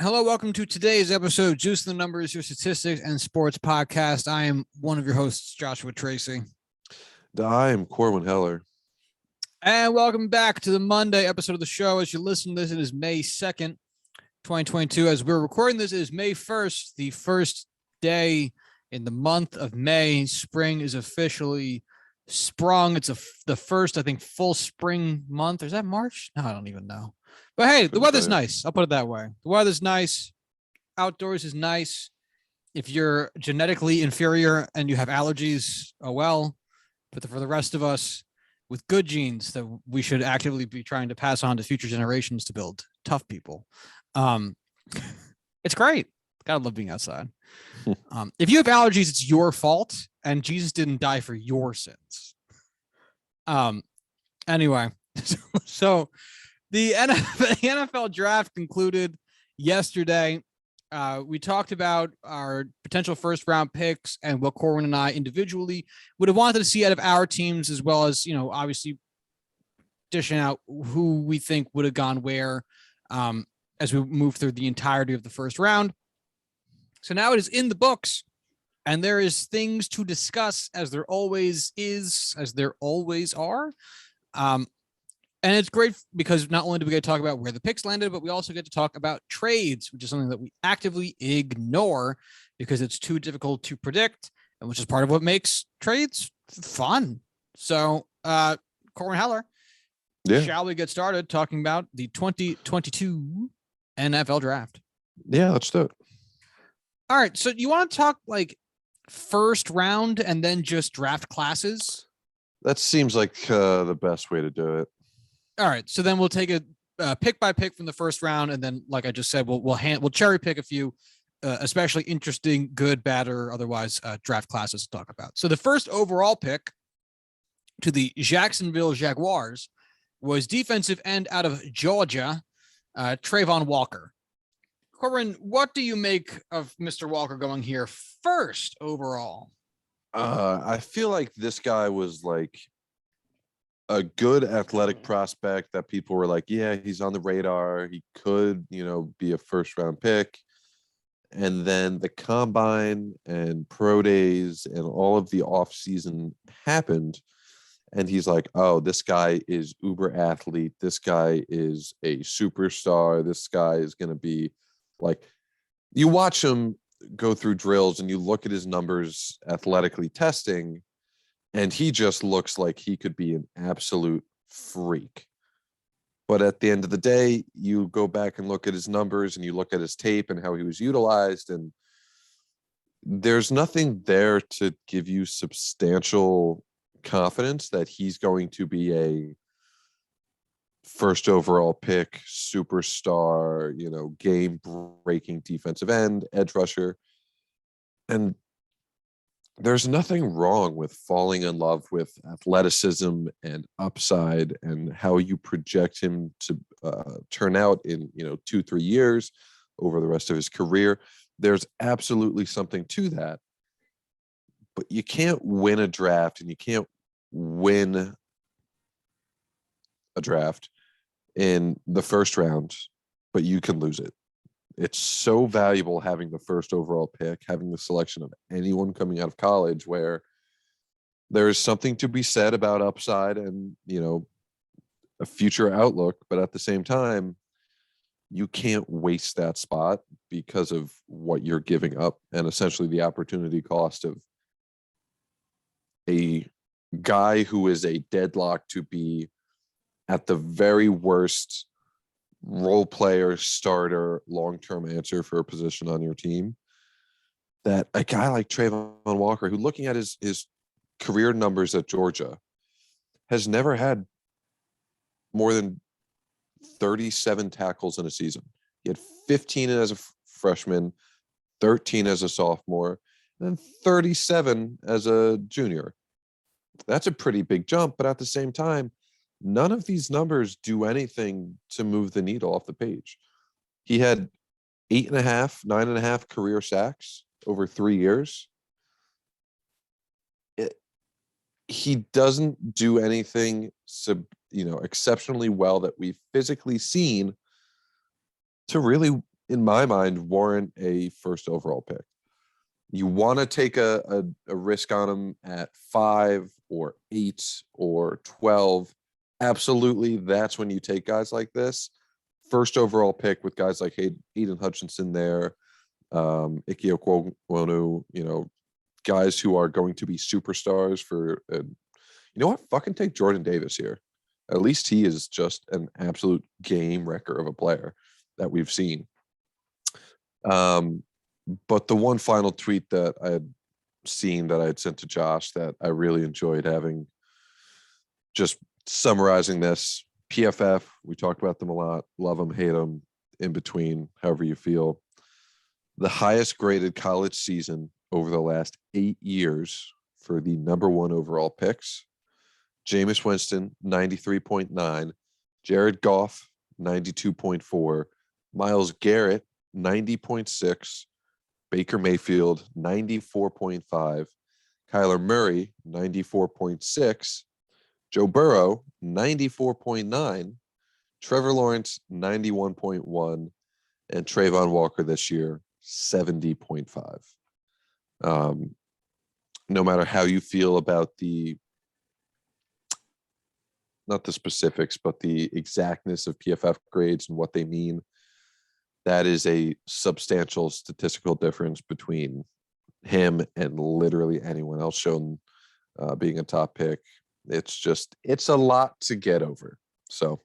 Hello, welcome to today's episode, Juice the Numbers, your statistics and sports podcast. I am one of your hosts, Joshua Tracy. I am Corwin Heller. And welcome back to the Monday episode of the show. As you listen to this, it is May 2nd, 2022. As we're recording this, it is May 1st, the first day in the month of May. Spring is officially sprung. It's the first, I think, full spring month. Or is that March? No, I don't even know. But hey, the weather's nice. I'll put it that way. The weather's nice. Outdoors is nice. If you're genetically inferior and you have allergies, oh well. But for the rest of us with good genes that we should actively be trying to pass on to future generations to build tough people. It's great. Gotta love being outside. If you have allergies, it's your fault, and Jesus didn't die for your sins. Anyway, so the NFL draft concluded yesterday. We talked about our potential first round picks and what Corwin and I individually would have wanted to see out of our teams, as well as, obviously dishing out who we think would have gone where as we move through the entirety of the first round. So now it is in the books, and there is things to discuss, as there always is, as there always are. And it's great because not only do we get to talk about where the picks landed, but we also get to talk about trades, which is something that we actively ignore because it's too difficult to predict, and which is part of what makes trades fun. So, Corwin Heller, shall we get started talking about the 2022 NFL draft? Yeah, let's do it. All right. So you want to talk like first round and then just draft classes? That seems like the best way to do it. All right, so then we'll take a pick by pick from the first round, and then, like I just said, we'll cherry pick a few, especially interesting, good, bad, or otherwise draft classes to talk about. So the first overall pick to the Jacksonville Jaguars was defensive end out of Georgia, Trayvon Walker. Corbin, what do you make of Mr. Walker going here first overall? I feel like this guy was like a good athletic prospect that people were like, yeah, he's on the radar. He could, be a first round pick. And then the combine and pro days and all of the off season happened. And he's like, oh, this guy is uber athlete. This guy is a superstar. This guy is going to be like, you watch him go through drills and you look at his numbers athletically testing, and he just looks like he could be an absolute freak. But at the end of the day, you go back and look at his numbers and you look at his tape and how he was utilized, and there's nothing there to give you substantial confidence that he's going to be a first overall pick, superstar, game-breaking defensive end, edge rusher. And there's nothing wrong with falling in love with athleticism and upside and how you project him to turn out in 2-3 years over the rest of his career. There's absolutely something to that, but you can't win a draft and you can't win a draft in the first round, but you can lose it. It's so valuable having the first overall pick, having the selection of anyone coming out of college, where there is something to be said about upside and, a future outlook. But at the same time, you can't waste that spot because of what you're giving up and essentially the opportunity cost of a guy who is a deadlock to be at the very worst role player, starter, long-term answer for a position on your team. That a guy like Trayvon Walker, who, looking at his career numbers at Georgia, has never had more than 37 tackles in a season. He had 15 as a freshman, 13 as a sophomore, and 37 as a junior. That's a pretty big jump, but at the same time, none of these numbers do anything to move the needle off the page. He had 9.5 career sacks over 3 years. He doesn't do anything exceptionally well that we've physically seen to really in my mind, warrant a first overall pick. You want to take a risk on him at 5 or 8 or 12. Absolutely. That's when you take guys like this. First overall pick with guys like Aiden Hutchinson there, Ike Okwonu, guys who are going to be superstars for, you know what? Fucking take Jordan Davis here. At least he is just an absolute game wrecker of a player that we've seen. But the one final tweet that I had seen that I had sent to Josh that I really enjoyed having, just summarizing this: PFF, we talked about them a lot, love them, hate them, in between, however you feel. The highest graded college season over the last 8 years for the number 1 overall picks: Jameis Winston, 93.9, Jared Goff, 92.4, Myles Garrett, 90.6, Baker Mayfield, 94.5, Kyler Murray, 94.6, Joe Burrow, 94.9, Trevor Lawrence, 91.1, and Trayvon Walker this year, 70.5. No matter how you feel about not the specifics, but the exactness of PFF grades and what they mean, that is a substantial statistical difference between him and literally anyone else shown being a top pick. It's a lot to get over. So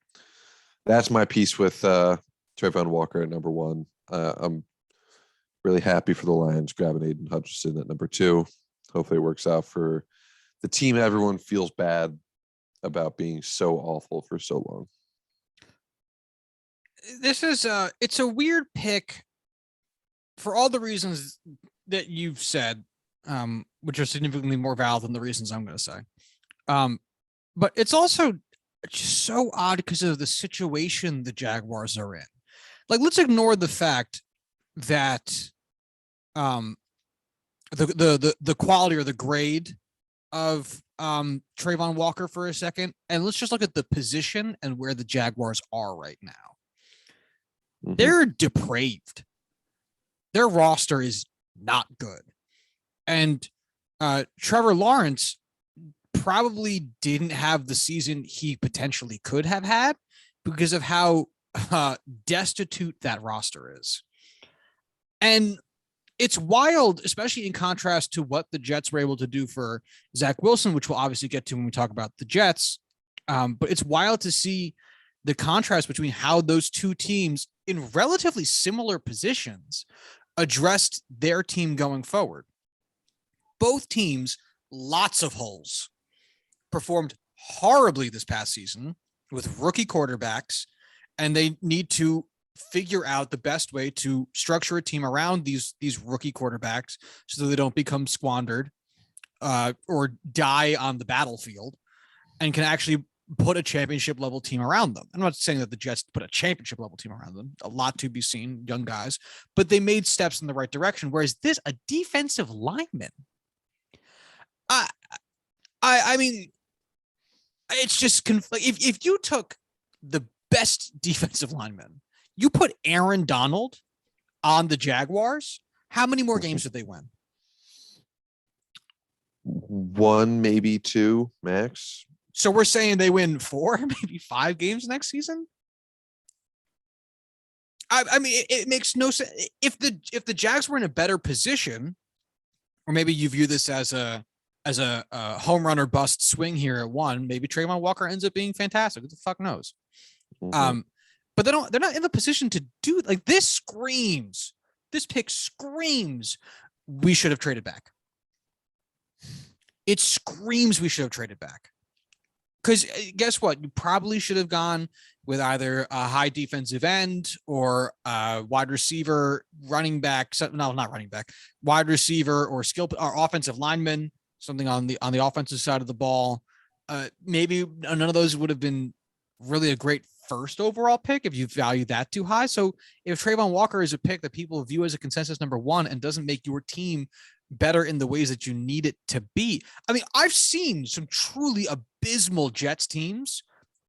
that's my piece with Trayvon Walker at number 1. I'm really happy for the Lions grabbing Aiden Hutchinson at number 2. Hopefully it works out for the team everyone feels bad about being so awful for so long. This is it's a weird pick for all the reasons that you've said, which are significantly more valid than the reasons I'm going to say. But it's also just so odd because of the situation the Jaguars are in. Like, let's ignore the fact that the quality or the grade of Trayvon Walker for a second, and let's just look at the position and where the Jaguars are right now. Mm-hmm. They're depraved. Their roster is not good. And Trevor Lawrence probably didn't have the season he potentially could have had because of how destitute that roster is. And it's wild, especially in contrast to what the Jets were able to do for Zach Wilson, which we'll obviously get to when we talk about the Jets. But it's wild to see the contrast between how those two teams in relatively similar positions addressed their team going forward. Both teams, lots of holes, performed horribly this past season with rookie quarterbacks, and they need to figure out the best way to structure a team around these rookie quarterbacks so that they don't become squandered or die on the battlefield, and can actually put a championship level team around them. I'm not saying that the Jets put a championship level team around them, a lot to be seen, young guys, but they made steps in the right direction. Whereas this, a defensive lineman, I mean, it's just if you took the best defensive lineman, you put Aaron Donald on the Jaguars, how many more games did they win? 1, maybe 2 max. So we're saying they win 4, maybe 5 games next season. I mean, it makes no sense. If the Jags were in a better position, or maybe you view this as a home run or bust swing here at 1, maybe Trayvon Walker ends up being fantastic. Who the fuck knows? Mm-hmm. But they're not in the position to do like this. This pick screams we should have traded back. It screams we should have traded back. Because guess what? You probably should have gone with either a high defensive end or a wide receiver, running back. No, not running back. Wide receiver or offensive lineman. Something on the offensive side of the ball. Maybe none of those would have been really a great first overall pick if you value that too high. So if Trayvon Walker is a pick that people view as a consensus number 1 and doesn't make your team better in the ways that you need it to be. I mean, I've seen some truly abysmal Jets teams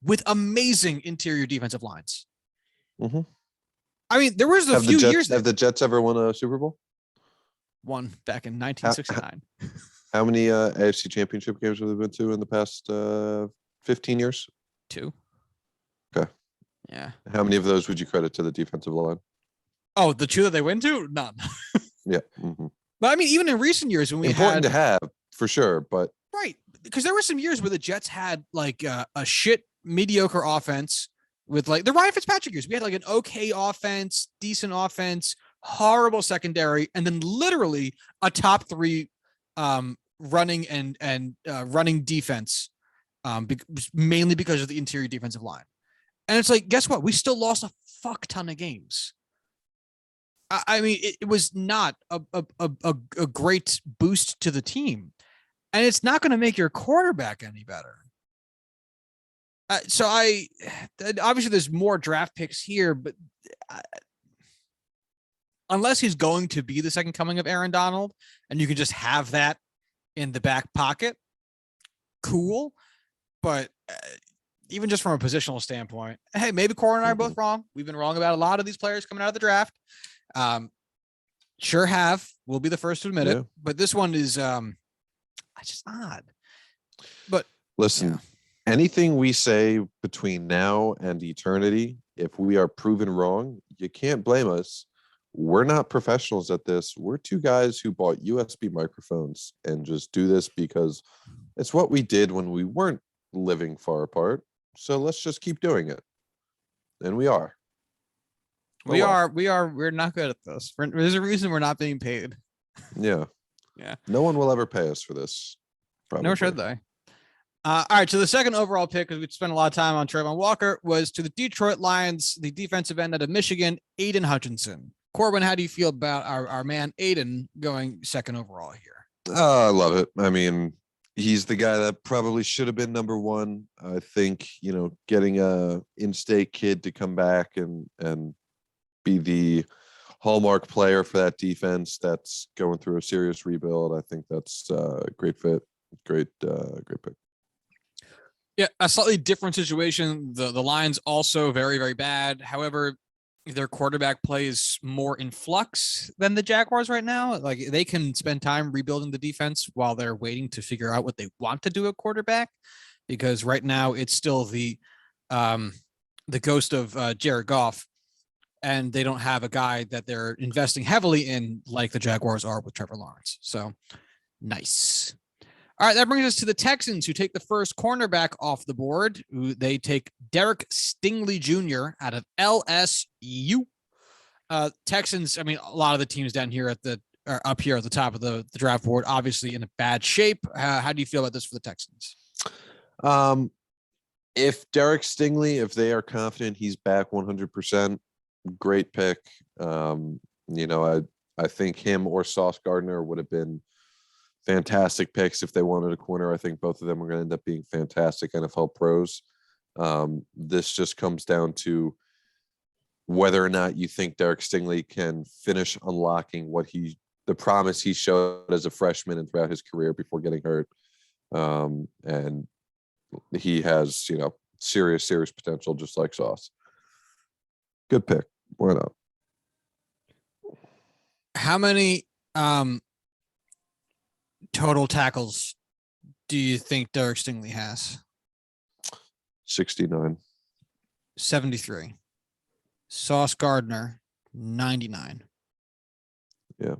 with amazing interior defensive lines. Mm-hmm. I mean, there was a Have few the Jets years have the Jets ever won a Super Bowl? one back in How, 1969. how many AFC Championship games have they been to in the past 15 years? 2. Okay. Yeah. How many of those would you credit to the defensive line? Oh, the 2 that they went to? None. Yeah. Mm-hmm. But I mean, even in recent years when we Important to have for sure, but right, because there were some years where the Jets had like a shit mediocre offense with like the Ryan Fitzpatrick years. We had like an okay offense, decent offense, horrible secondary, and then literally a top 3 running and running defense, mainly because of the interior defensive line. And it's like, guess what? We still lost a fuck ton of games. I mean, it was not a great boost to the team, and it's not going to make your quarterback any better. So obviously there's more draft picks here, but unless he's going to be the second coming of Aaron Donald, and you can just have that in the back pocket, cool. But even just from a positional standpoint, hey, maybe Corwin and I are both wrong. We've been wrong about a lot of these players coming out of the draft. Sure have. We'll be the first to admit it. But this one is just odd. But listen, anything we say between now and eternity, if we are proven wrong, you can't blame us. We're not professionals at this. We're 2 guys who bought USB microphones and just do this because it's what we did when we weren't living far apart. So let's just keep doing it. And we are. We're not good at this. There's a reason we're not being paid. Yeah. Yeah. No one will ever pay us for this. Probably. Nor should they. All right. So the second overall pick, because we spent a lot of time on Trayvon Walker, was to the Detroit Lions, the defensive end out of Michigan, Aiden Hutchinson. Corwin, how do you feel about our man Aiden going second overall here? I love it. I mean, he's the guy that probably should have been number 1. I think, getting a in-state kid to come back and be the hallmark player for that defense that's going through a serious rebuild. I think that's a great fit. Great pick. Yeah, a slightly different situation. The Lions also very, very bad. However, their quarterback play is more in flux than the Jaguars right now. Like they can spend time rebuilding the defense while they're waiting to figure out what they want to do at quarterback, because right now it's still the ghost of Jared Goff, and they don't have a guy that they're investing heavily in like the Jaguars are with Trevor Lawrence. So nice. All right, that brings us to the Texans, who take the first cornerback off the board. They take Derek Stingley Jr. out of LSU. Texans, I mean, a lot of the teams down here up here at the top of the draft board, obviously in a bad shape. How do you feel about this for the Texans? If Derek Stingley, if they are confident he's back 100%, great pick. I think him or Sauce Gardner would have been fantastic picks if they wanted a corner. I think both of them are going to end up being fantastic NFL pros. This just comes down to whether or not you think Derek Stingley can finish unlocking the promise he showed as a freshman and throughout his career before getting hurt. And he has, serious potential, just like Sauce. Good pick. Why not? How many total tackles do you think Derek Stingley has? 69. 73. Sauce Gardner, 99. Yeah.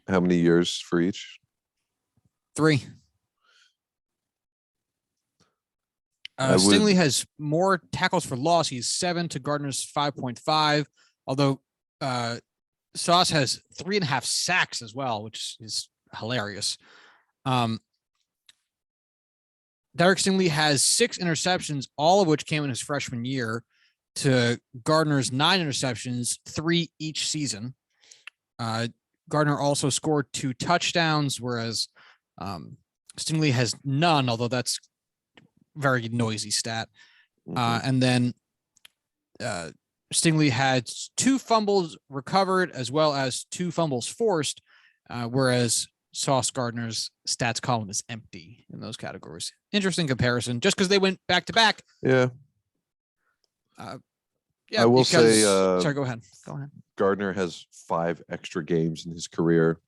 How many years for each? 3. Stingley has more tackles for loss. He's 7 to Gardner's 5.5. Although Sauce has 3.5 sacks as well, which is hilarious. Derek Stingley has 6 interceptions, all of which came in his freshman year, to Gardner's 9 interceptions, 3 each season. Gardner also scored 2 touchdowns, whereas Stingley has none, although that's very noisy stat. And then Stingley had 2 fumbles recovered as well as 2 fumbles forced, whereas Sauce Gardner's stats column is empty in those categories. Interesting comparison, just because they went back to back. Yeah. Yeah, I will because say, sorry, go ahead. Go ahead. Gardner has 5 extra games in his career.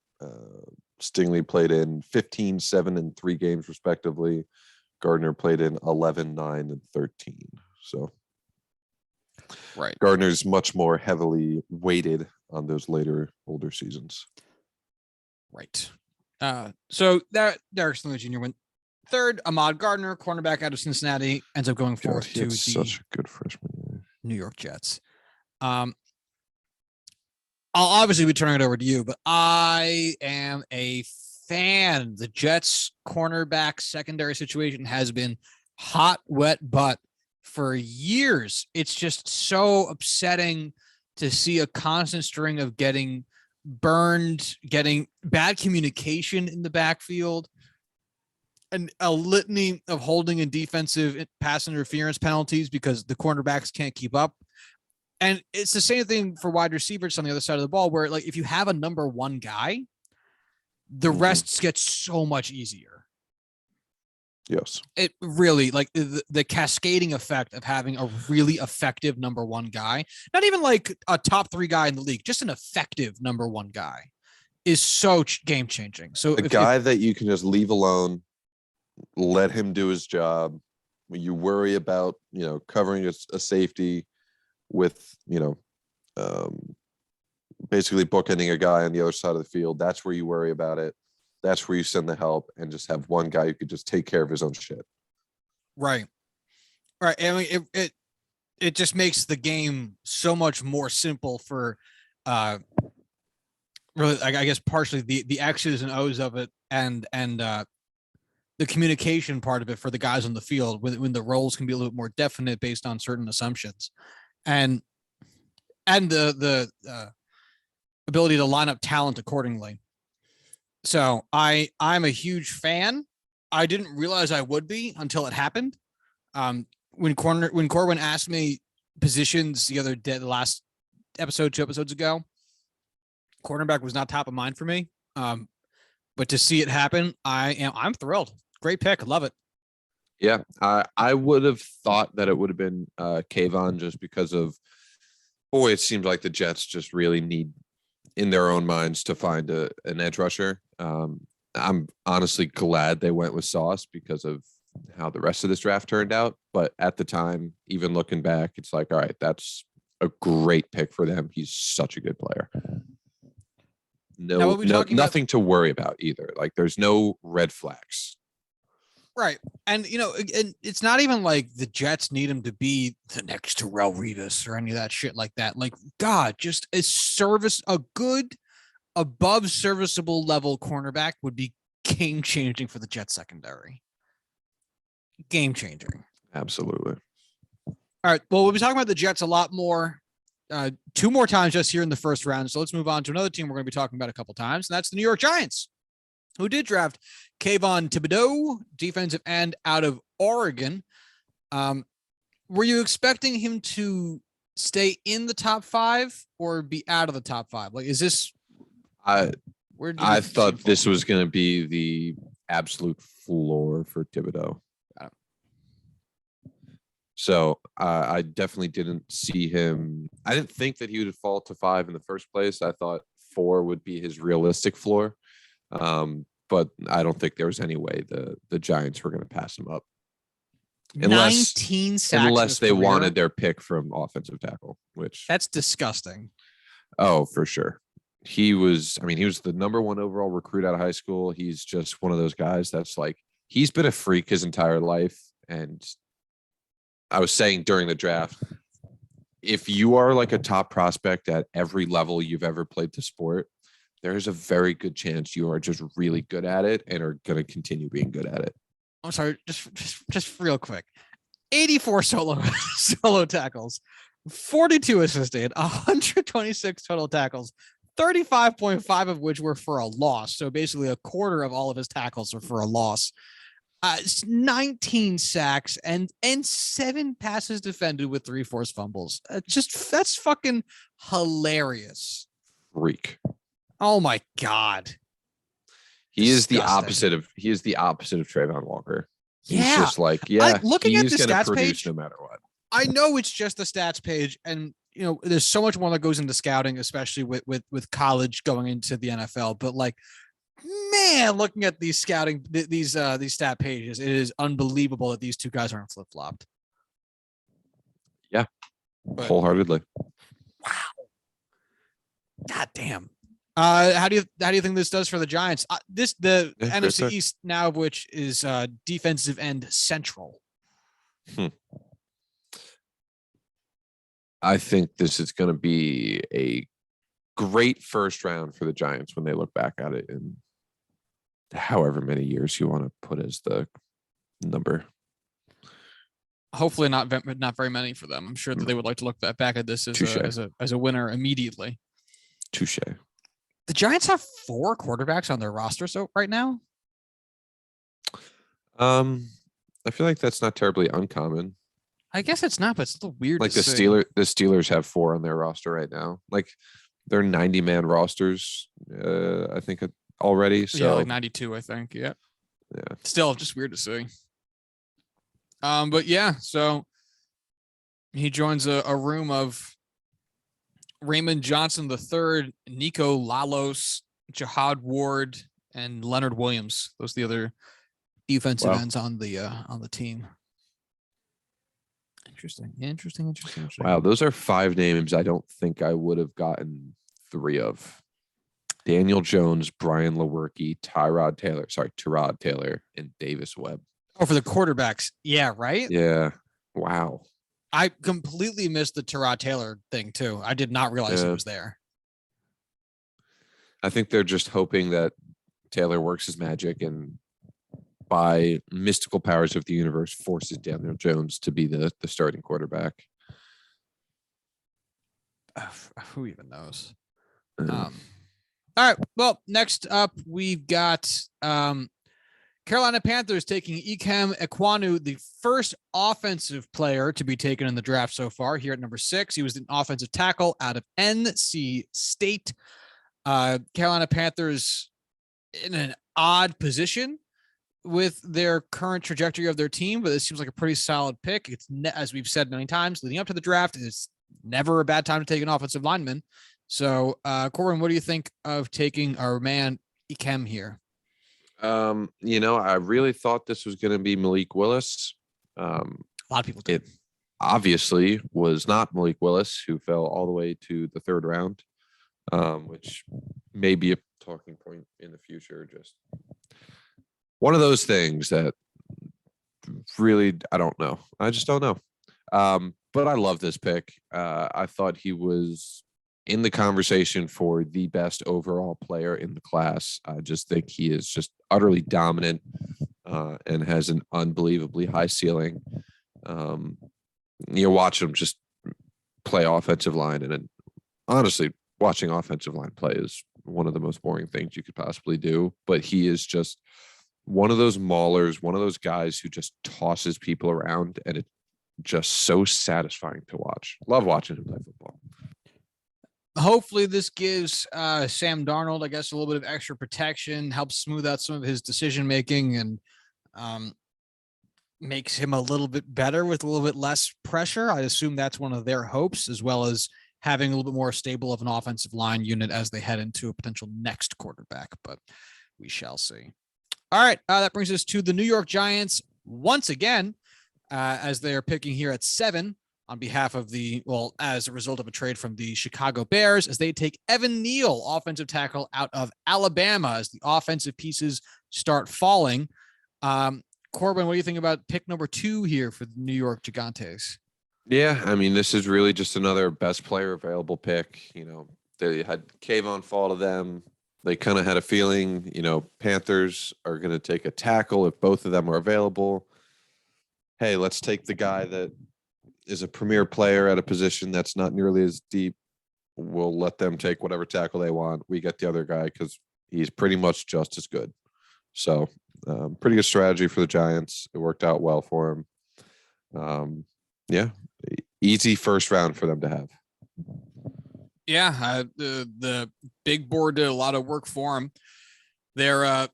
Stingley played in 15, 7, and 3 games respectively. Gardner played in 11, 9, and 13. So Right. Gardner's much more heavily weighted on those later, older seasons. Right. So that Derek Stingley Jr. went third. Ahmad Gardner, cornerback out of Cincinnati, ends up going fourth He to had the such a good freshman year. New York Jets. I'll obviously be turning it over to you, but I am a fan. The Jets cornerback secondary situation has been hot, wet butt for years. It's just so upsetting to see a constant string of getting burned, getting bad communication in the backfield, and a litany of holding and defensive pass interference penalties because the cornerbacks can't keep up. And it's the same thing for wide receivers on the other side of the ball, where like if you have a number one guy, the rest gets so much easier. Yes. It really like the cascading effect of having a really effective number one guy, not even like a top 3 guy in the league, just an effective number one guy is so game changing. So a guy that you can just leave alone, let him do his job. When you worry about, covering a safety with, basically bookending a guy on the other side of the field, that's where you worry about it. That's where you send the help and just have one guy who could just take care of his own shit. Right. I mean, it just makes the game so much more simple for, really, I guess partially the X's and O's of it and the communication part of it for the guys on the field when the roles can be a little bit more definite based on certain assumptions, and the ability to line up talent accordingly. So I'm a huge fan. I didn't realize I would be until it happened. When Corwin asked me positions the other day, the last episode, 2 episodes ago, cornerback was not top of mind for me. But to see it happen, I'm thrilled. Great pick. Love it. Yeah, I would have thought that it would have been Kayvon just because of, boy, it seems like the Jets just really need in their own minds to find an edge rusher. I'm honestly glad they went with Sauce because of how the rest of this draft turned out. But at the time, even looking back, it's like, all right, that's a great pick for them. He's such a good player. Nothing to worry about either. Like there's no red flags. Right. And, and it's not even like the Jets need him to be the next Terrell Revis or any of that shit like that. Like, God, just a good above serviceable level cornerback would be game changing for the Jets secondary. Game changing. Absolutely. All right. Well, we'll be talking about the Jets a lot more. 2 more times just here in the first round. So let's move on to another team we're going to be talking about a couple times, and that's the New York Giants, who did draft Kayvon Thibodeau, defensive end out of Oregon. Were you expecting him to stay in the top 5 or be out of the top 5? Like, is this? I thought this was going to be the absolute floor for Thibodeau. So I definitely didn't see him. I didn't think that he would fall to 5 in the first place. I thought 4 would be his realistic floor. But I don't think there was any way the Giants were going to pass him up. Unless they wanted their pick from offensive tackle, which that's disgusting. Oh, for sure. He was the number 1 overall recruit out of high school. He's just one of those guys that's like, he's been a freak his entire life. And I was saying during the draft, if you are like a top prospect at every level you've ever played the sport, there's a very good chance you are just really good at it and are going to continue being good at it. I'm sorry, just real quick. 84 solo tackles, 42 assisted, 126 total tackles, 35.5 of which were for a loss. So basically a quarter of all of his tackles were for a loss. 19 sacks and 7 passes defended with 3 forced fumbles. That's fucking hilarious. Freak. Oh my God. He is the opposite of Trayvon Walker. He's just like, looking at the he's going to stats produce page, no matter what. I know it's just the stats page, and there's so much more that goes into scouting, especially with college going into the NFL. But like, man, looking at these scouting these stat pages, it is unbelievable that these two guys aren't flip flopped. Yeah, But wholeheartedly. wow, god damn. How do you think this does for the Giants? The NFC East now, which is defensive end central. I think this is going to be a great first round for the Giants when they look back at it in however many years you want to put as the number. Hopefully not very many for them. I'm sure that they would like to look back at this as a winner immediately. Touche. The Giants have 4 quarterbacks on their roster right now. I feel like that's not terribly uncommon. I guess it's not, but it's still weird. Like the Steelers have 4 on their roster right now. Like they're 90-man rosters, I think already. So yeah, like 92, I think. Yeah. Still just weird to see. But yeah, so he joins a room of Raymond Johnson III, Nico Lalos, Jihad Ward, and Leonard Williams. Those are the other defensive ends on the team. Interesting. Wow, those are 5 names I don't think I would have gotten 3 of. Daniel Jones, Brian Lewerke, Tyrod Taylor, and Davis Webb. Oh, for the quarterbacks. Yeah, right? Yeah. Wow. I completely missed the Tyrod Taylor thing too. I did not realize it was there. I think they're just hoping that Taylor works his magic and by mystical powers of the universe forces Daniel Jones to be the starting quarterback. Who even knows? All right. Well, next up, we've got Carolina Panthers taking Ikem Ekwonu, the first offensive player to be taken in the draft so far, here at number 6. He was an offensive tackle out of NC State. Carolina Panthers in an odd position with their current trajectory of their team, but it seems like a pretty solid pick. It's as we've said many times leading up to the draft, it's never a bad time to take an offensive lineman. So, Corwin, what do you think of taking our man Ikem here? I really thought this was going to be Malik Willis. A lot of people did. It obviously was not Malik Willis, who fell all the way to the 3rd round, which may be a talking point in the future. Just one of those things that really, I don't know. I just don't know. But I love this pick. I thought he was in the conversation for the best overall player in the class. I just think he is just utterly dominant and has an unbelievably high ceiling. You watch him just play offensive line, and honestly, watching offensive line play is one of the most boring things you could possibly do. But he is just one of those maulers, one of those guys who just tosses people around, and it's just so satisfying to watch. Love watching him play football. Hopefully this gives Sam Darnold, I guess, a little bit of extra protection, helps smooth out some of his decision-making, and makes him a little bit better with a little bit less pressure. I assume that's one of their hopes, as well as having a little bit more stable of an offensive line unit as they head into a potential next quarterback, but we shall see. All right, that brings us to the New York Giants once again, as they are picking here at 7 on behalf of as a result of a trade from the Chicago Bears, as they take Evan Neal, offensive tackle out of Alabama, as the offensive pieces start falling. Corbin, what do you think about pick number 2 here for the New York Gigantes? Yeah, I mean, this is really just another best player available pick. They had Kayvon fall to them. They kind of had a feeling, Panthers are going to take a tackle if both of them are available. Hey, let's take the guy that is a premier player at a position that's not nearly as deep. We'll let them take whatever tackle they want. We get the other guy because he's pretty much just as good. So pretty good strategy for the Giants. It worked out well for him. Yeah, easy first round for them to have. Yeah, the big board did a lot of work for him. Their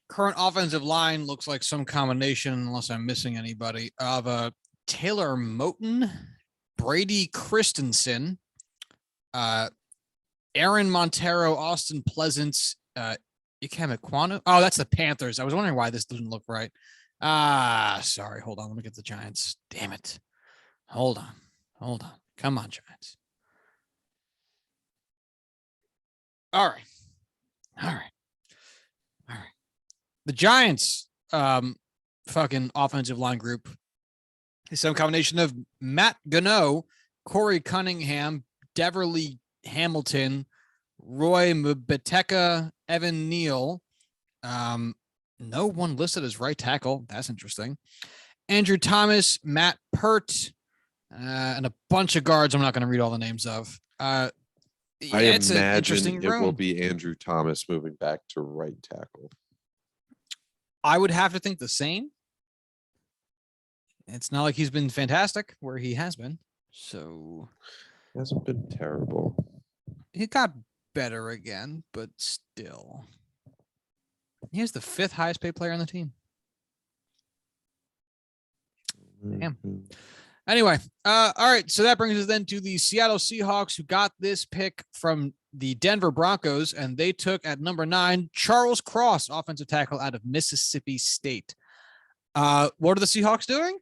current offensive line looks like some combination, unless I'm missing anybody, of Taylor Moton, Brady Christensen, Aaron Montero, Austin Pleasance, Ikem Ekwonu. Oh, that's the Panthers. I was wondering why this didn't look right. Sorry. Hold on. Let me get the Giants. Damn it. Hold on. Come on, Giants. All right. The Giants, fucking offensive line group is some combination of Matt Gano, Corey Cunningham, Deverly Hamilton, Roy Mbeteka, Evan Neal. No one listed as right tackle. That's interesting. Andrew Thomas, Matt Pert, and a bunch of guards I'm not going to read all the names of. I it's an interesting imagine it room. will be Andrew Thomas moving back to right tackle. I would have to think the same. It's not like he's been fantastic where he has been. So He hasn't been terrible. he got better again, but still. He is the 5th highest paid player on the team. Damn. Anyway, all right. So that brings us then to the Seattle Seahawks, who got this pick from the Denver Broncos, and they took at number 9 Charles Cross, offensive tackle out of Mississippi State. What are the Seahawks doing?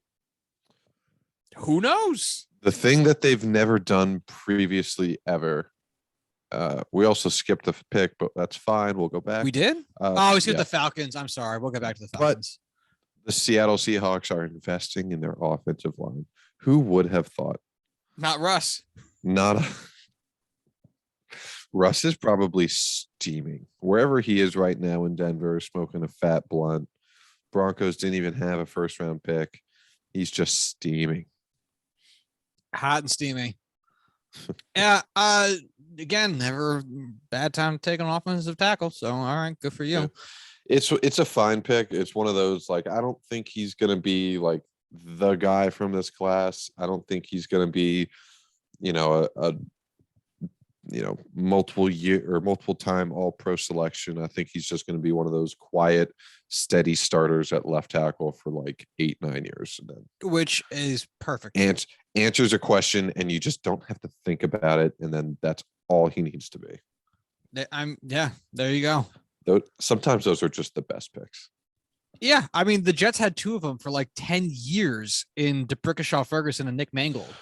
Who knows? The thing that they've never done previously ever. We also skipped the pick, but that's fine. We'll go back. We did? We skipped the Falcons. I'm sorry. We'll get back to the Falcons. But the Seattle Seahawks are investing in their offensive line. Who would have thought? Not Russ. Russ is probably steaming wherever he is right now in Denver, smoking a fat blunt. Broncos didn't even have a first-round pick. He's just steaming. Hot and steamy. Yeah. Again, never bad time to take an offensive tackle. So, all right, good for you. Yeah. It's a fine pick. It's one of those, like, I don't think he's going to be like the guy from this class. I don't think he's going to be, multiple time all pro selection. I think he's just going to be one of those quiet, steady starters at left tackle for like 8-9 years. And then, which is perfect. Answers a question and you just don't have to think about it. And then that's all he needs to be. There you go. Sometimes those are just the best picks. Yeah. I mean, the Jets had 2 of them for like 10 years in DeBrickashaw Ferguson and Nick Mangold.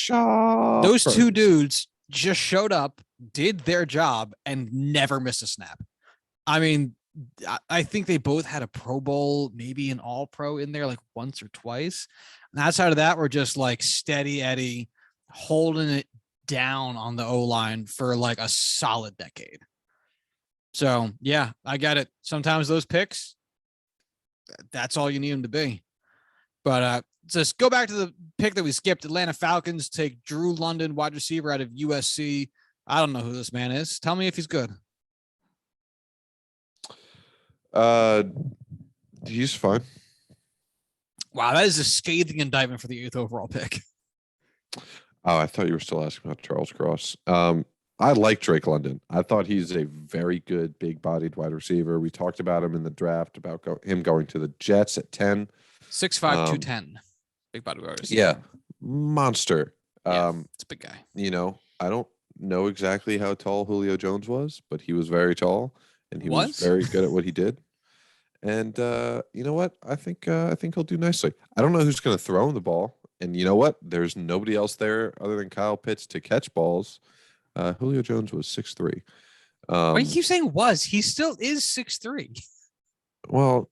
Those 2 dudes just showed up, did their job, and never missed a snap. I mean, I think they both had a Pro Bowl, maybe an All Pro in there like once or twice. And outside of that, we're just like steady Eddie holding it down on the O-line for like a solid decade. So, yeah, I get it. Sometimes those picks, that's all you need them to be. But just go back to the pick that we skipped. Atlanta Falcons take Drew London, wide receiver out of USC. I don't know who this man is. Tell me if he's good. He's fine. Wow, that is a scathing indictment for the 8th overall pick. Oh, I thought you were still asking about Charles Cross. I like Drake London. I thought he's a very good, big-bodied wide receiver. We talked about him in the draft, about him going to the Jets at 10. 6'5", 210. Big body wide receiver. Yeah, monster. It's a big guy. I don't know exactly how tall Julio Jones was, but he was very tall, and he was very good at what he did. And you know what? I think he'll do nicely. I don't know who's going to throw him the ball, and you know what? There's nobody else there other than Kyle Pitts to catch balls. Julio Jones was 6'3". Why do you keep saying was? He still is 6'3". Well,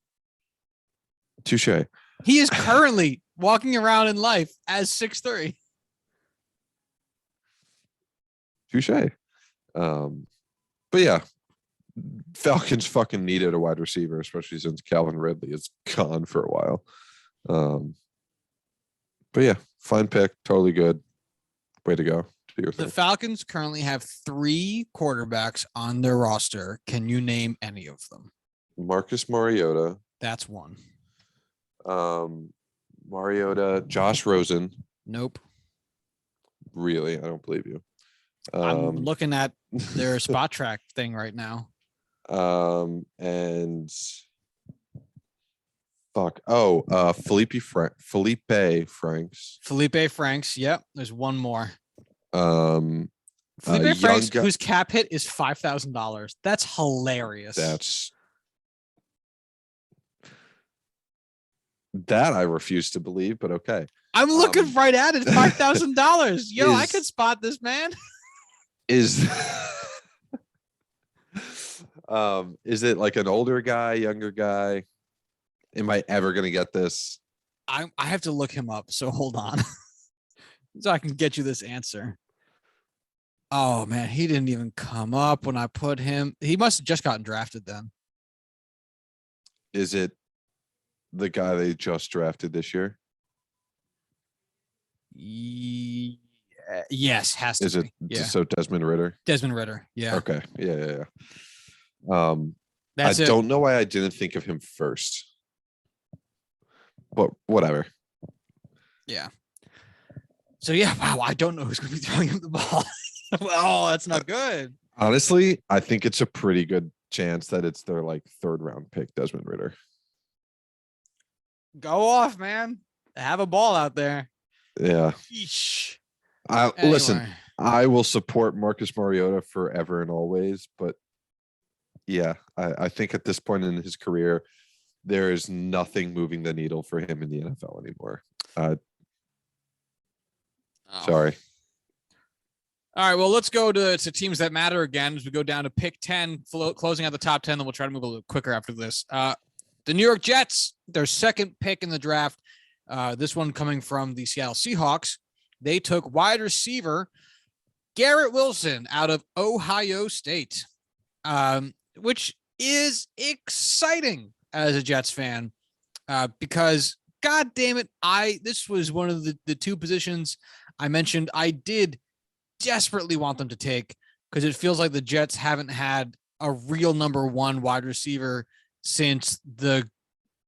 touche. He is currently walking around in life as 6'3". Touche. But yeah, Falcons fucking needed a wide receiver, especially since Calvin Ridley is gone for a while. But yeah, fine pick, totally good. Way to go. The Falcons currently have 3 quarterbacks on their roster. Can you name any of them? Marcus Mariota. That's one. Mariota, Josh Rosen. Nope. Really? I don't believe you. I'm looking at their spot track thing right now. And Fuck. Oh, Felipe Franks. Felipe Franks. Yep. There's one more. Um, Felipe young Franks, guy. whose cap hit is $5,000. That's hilarious. That I refuse to believe, but okay. I'm looking right at it. $5,000. Yo, I could spot this man. Is it like an older guy, younger guy? Am I ever gonna get this? I have to look him up. So hold on, so I can get you this answer. Oh man, he didn't even come up when I put him. He must have just gotten drafted then. Is it the guy they just drafted this year? Yes, has to Is it be. Yeah. So Desmond Ritter? Desmond Ritter. Yeah. Okay. Yeah. That's I it. don't know why I didn't think of him first, but whatever. Yeah. So yeah, wow, I don't know who's going to be throwing him the ball. Oh, that's not good. Honestly, I think it's a pretty good chance that it's their like third round pick, Desmond Ritter. Go off, man. Have a ball out there. Yeah. Yeesh. Listen, I will support Marcus Mariota forever and always, but yeah, I think at this point in his career, there is nothing moving the needle for him in the NFL anymore. Sorry. All right, well, let's go to teams that matter again as we go down to pick 10, closing out the top 10. Then we'll try to move a little quicker after this. The New York Jets, their second pick in the draft. This one coming from the Seattle Seahawks. They took wide receiver Garrett Wilson out of Ohio State, which is exciting as a Jets fan because, God damn it, this was one of the two positions I mentioned I did desperately want them to take because it feels like the Jets haven't had a real number one wide receiver since the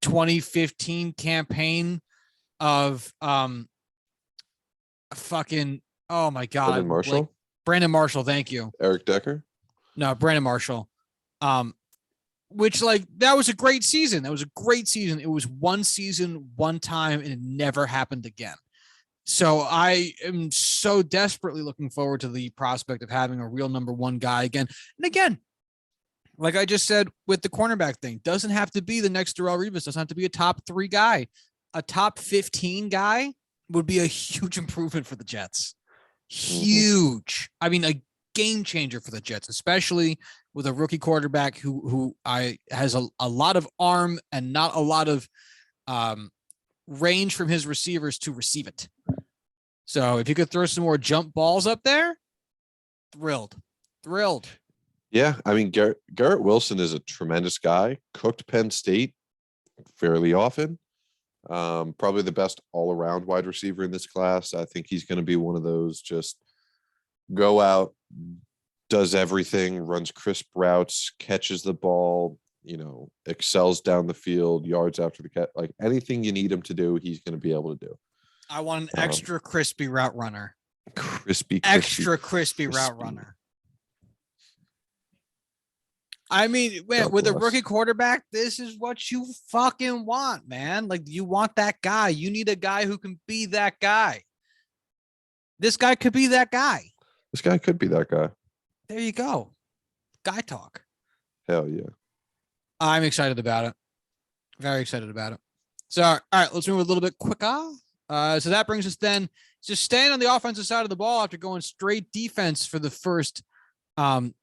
2015 campaign of fucking, oh my God. Brandon Marshall? Brandon Marshall, thank you. Eric Decker? No, Brandon Marshall. Which like that was a great season. That was a great season. It was one season, one time, and it never happened again. So I am so desperately looking forward to the prospect of having a real number one guy again. And again, like I just said with the cornerback thing, doesn't have to be the next Darrelle Revis. Doesn't have to be a top 3 guy. A top 15 guy would be a huge improvement for the Jets. Huge. I mean, a game changer for the Jets, especially with a rookie quarterback who has a lot of arm and not a lot of range from his receivers to receive it. So if you could throw some more jump balls up there, thrilled. Yeah, I mean, Garrett Wilson is a tremendous guy. Cooked Penn State fairly often. Probably the best all-around wide receiver in this class. I think he's going to be one of those just go out, does everything, runs crisp routes, catches the ball, excels down the field, yards after the catch. Like anything you need him to do, he's going to be able to do. I want an extra crispy route runner. Crispy route runner. I mean, man, with a rookie quarterback, this is what you fucking want, man. Like, you want that guy. You need a guy who can be that guy. This guy could be that guy. This guy could be that guy. There you go. Guy talk. Hell yeah. I'm excited about it. Very excited about it. So, all right, let's move a little bit quicker. So that brings us then just staying on the offensive side of the ball after going straight defense for the first 5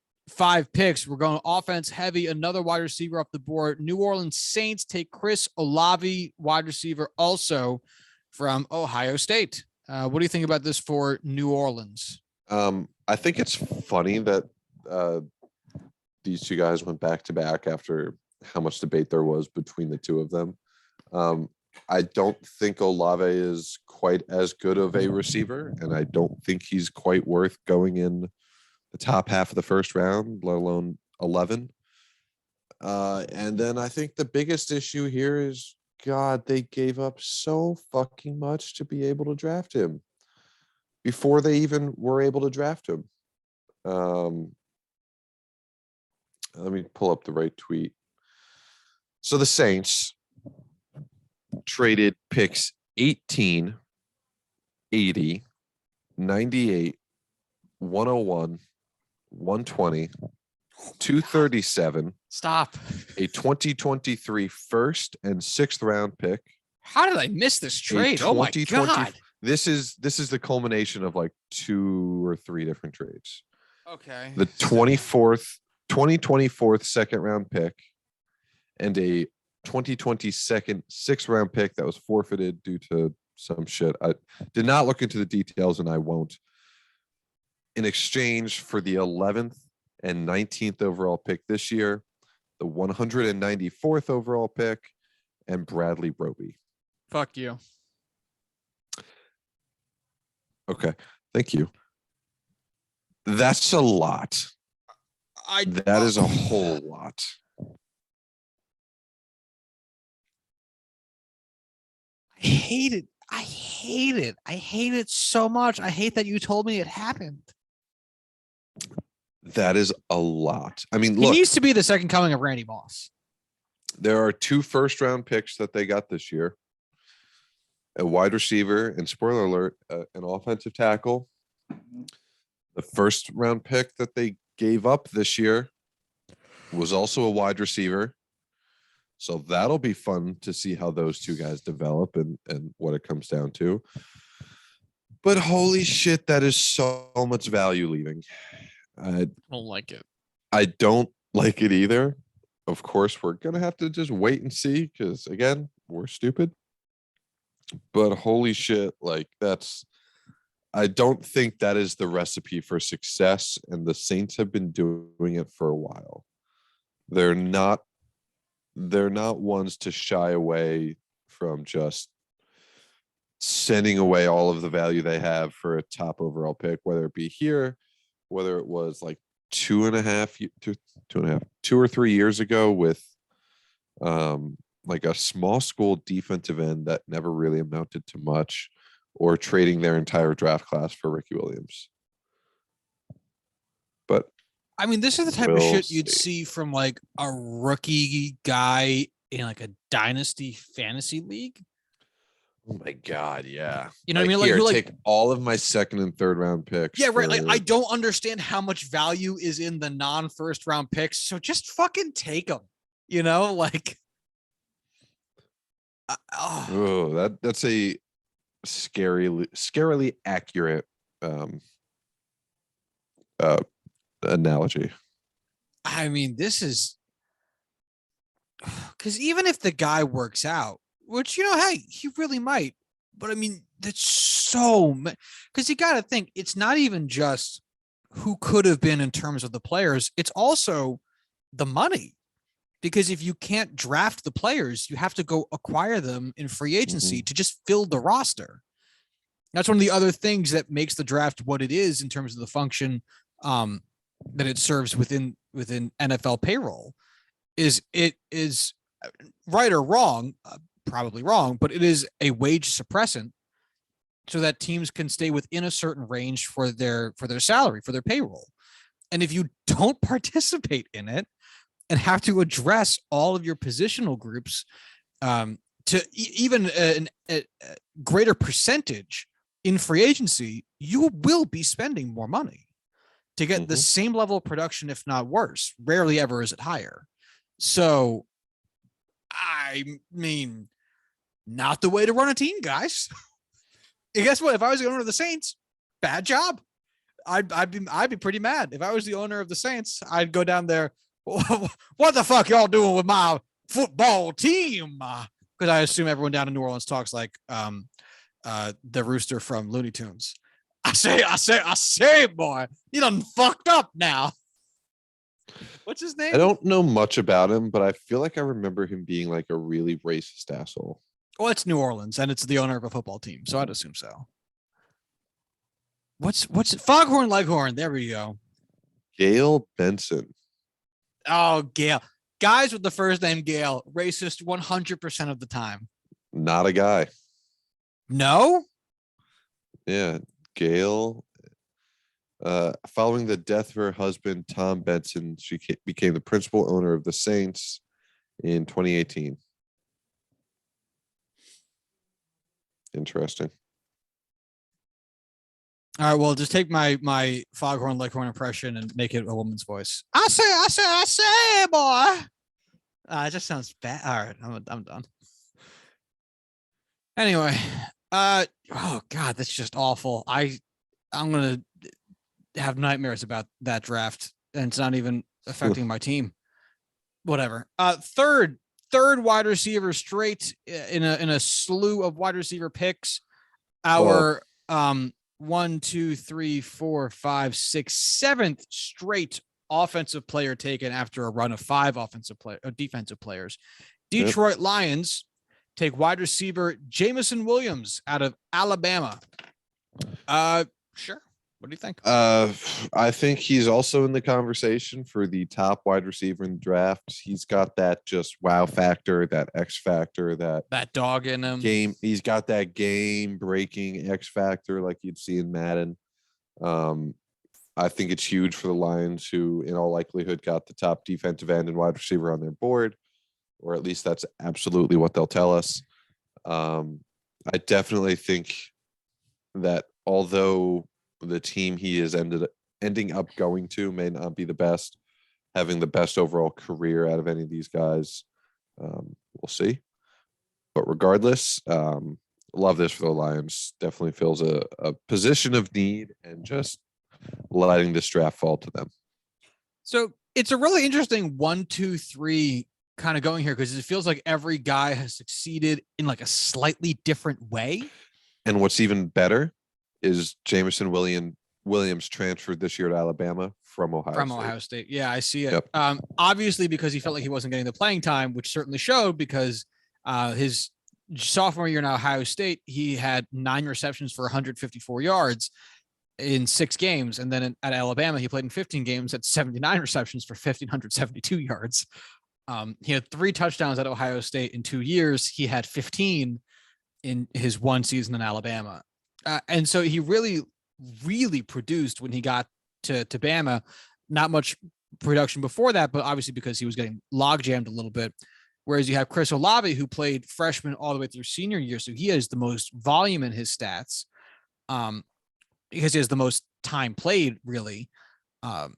picks. We're going offense heavy. Another wide receiver up the board. New Orleans Saints take Chris Olave, wide receiver, also from Ohio State. What do you think about this for New Orleans? I think it's funny that these two guys went back to back after how much debate there was between the two of them. I don't think Olave is quite as good of a receiver, and I don't think he's quite worth going in the top half of the first round, let alone 11. And then I think the biggest issue here is, God, they gave up so fucking much to be able to draft him before they even were able to draft him. Let me pull up the right tweet. So the Saints traded picks 18, 80, 98, 101, 120, 237, Stop. a 2023 first and sixth round pick. How did I miss this trade? Oh my God. This is the culmination of like 2 or 3 different trades. Okay. The 2024 second round pick and a 2022 sixth round pick that was forfeited due to some shit. I did not look into the details and I won't. In exchange for the 11th and 19th overall pick this year, the 194th overall pick, and Bradley Roby. Fuck you. Okay, thank you. That's a lot. That is a whole lot. I hate it. I hate it. I hate it so much. I hate that you told me it happened. That is a lot. I mean, He look, needs to be the second coming of Randy Moss. there are 2 first round picks that they got this year. A wide receiver, and spoiler alert, an offensive tackle. The first round pick that they gave up this year was also a wide receiver. So that'll be fun to see how those 2 guys develop and what it comes down to. But holy shit, that is so much value leaving. I don't like it. I don't like it either. Of course, we're going to have to just wait and see because, again, we're stupid. But holy shit, like I don't think that is the recipe for success. And the Saints have been doing it for a while. They're not ones to shy away from just sending away all of the value they have for a top overall pick, whether it be here, whether it was like 2 or 3 years ago with like a small school defensive end that never really amounted to much, or trading their entire draft class for Ricky Williams. But I mean, this is the type of shit you'd see from like a rookie guy in like a dynasty fantasy league. Oh my God, yeah. You know what I mean? Like, here, who, take all of my second and third round picks. Yeah, right. Like, I don't understand how much value is in the non-first round picks, so just fucking take them. You know, like. That's a scarily accurate analogy. I mean, this is because even if the guy works out, which, you know, hey, he really might, but I mean, that's so because you got to think it's not even just who could have been in terms of the players, it's also the money. Because if you can't draft the players, you have to go acquire them in free agency to just fill the roster. That's one of the other things that makes the draft what it is in terms of the function that it serves within NFL payroll. Is it is right or wrong, probably wrong, but it is a wage suppressant so that teams can stay within a certain range for their salary, for their payroll. And if you don't participate in it, and have to address all of your positional groups to even a greater percentage in free agency, you will be spending more money to get the same level of production, if not worse. Rarely ever is it higher. So, I mean, not the way to run a team, guys. And guess what? If I was the owner of the Saints, bad job. I'd be pretty mad. If I was the owner of the Saints, I'd go down there. What the fuck y'all doing with my football team? Because I assume everyone down in New Orleans talks like the rooster from Looney Tunes. I say, boy, you done fucked up now. What's his name? I don't know much about him, but I feel like I remember him being like a really racist asshole. Well, it's New Orleans, and it's the owner of a football team, so I'd assume so. What's Foghorn Leghorn? There we go. Gail Benson. Oh, Gail. Guys with the first name Gail, racist 100% of the time. Not a guy. No? Yeah, Gail. Following the death of her husband, Tom Benson, she became the principal owner of the Saints in 2018. Interesting. All right, well, just take my Foghorn Leghorn impression and make it a woman's voice. I say, boy. It just sounds bad. All right, I'm done. Anyway, oh god, that's just awful. I'm gonna have nightmares about that draft, and it's not even affecting my team. Whatever. Third wide receiver straight in a slew of wide receiver picks. Our 1, 2, 3, 4, 5, 6, 7th straight offensive player taken after a run of 5 defensive players. Detroit Lions take wide receiver Jameson Williams out of Alabama. Sure. What do you think? I think he's also in the conversation for the top wide receiver in the draft. He's got that just wow factor, that X factor, that dog in him. He's got that game breaking X factor like you'd see in Madden. I think it's huge for the Lions, who in all likelihood got the top defensive end and wide receiver on their board, or at least that's absolutely what they'll tell us. I definitely think that although the team he is ending up going to may not be the best, having the best overall career out of any of these guys, we'll see. But regardless, love this for the Lions. Definitely fills a position of need and just letting this draft fall to them. So it's a really interesting 1, 2, 3 kind of going here, because it feels like every guy has succeeded in like a slightly different way. And what's even better is Jameson Williams transferred this year to Alabama from Ohio State. Yeah, I see it. Yep. Obviously because he felt like he wasn't getting the playing time, which certainly showed, because his sophomore year in Ohio State, he had 9 receptions for 154 yards in 6 games. And then at Alabama, he played in 15 games at 79 receptions for 1,572 yards. He had 3 touchdowns at Ohio State in 2 years. He had 15 in his 1 season in Alabama. And so he really, really produced when he got to Bama. Not much production before that, but obviously because he was getting log jammed a little bit. Whereas you have Chris Olave, who played freshman all the way through senior year. So he has the most volume in his stats because he has the most time played, really. I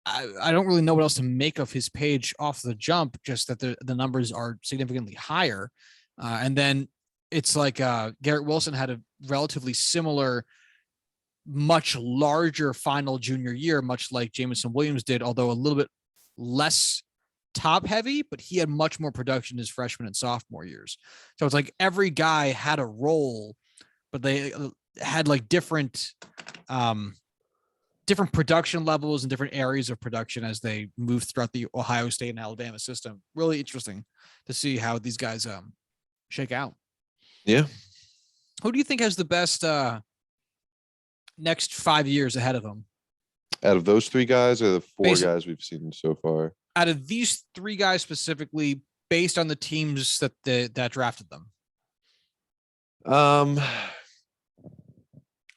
don't really know what else to make of his page off the jump, just that the numbers are significantly higher. And then it's like Garrett Wilson had a relatively similar, much larger final junior year, much like Jameson Williams did, although a little bit less top heavy, but he had much more production his freshman and sophomore years. So it's like every guy had a role, but they had like different production levels and different areas of production as they moved throughout the Ohio State and Alabama system. Really interesting to see how these guys shake out. Yeah. Who do you think has the best next 5 years ahead of them? Out of those 3 guys, or the 4 guys we've seen so far? Out of these 3 guys specifically, based on the teams that drafted them.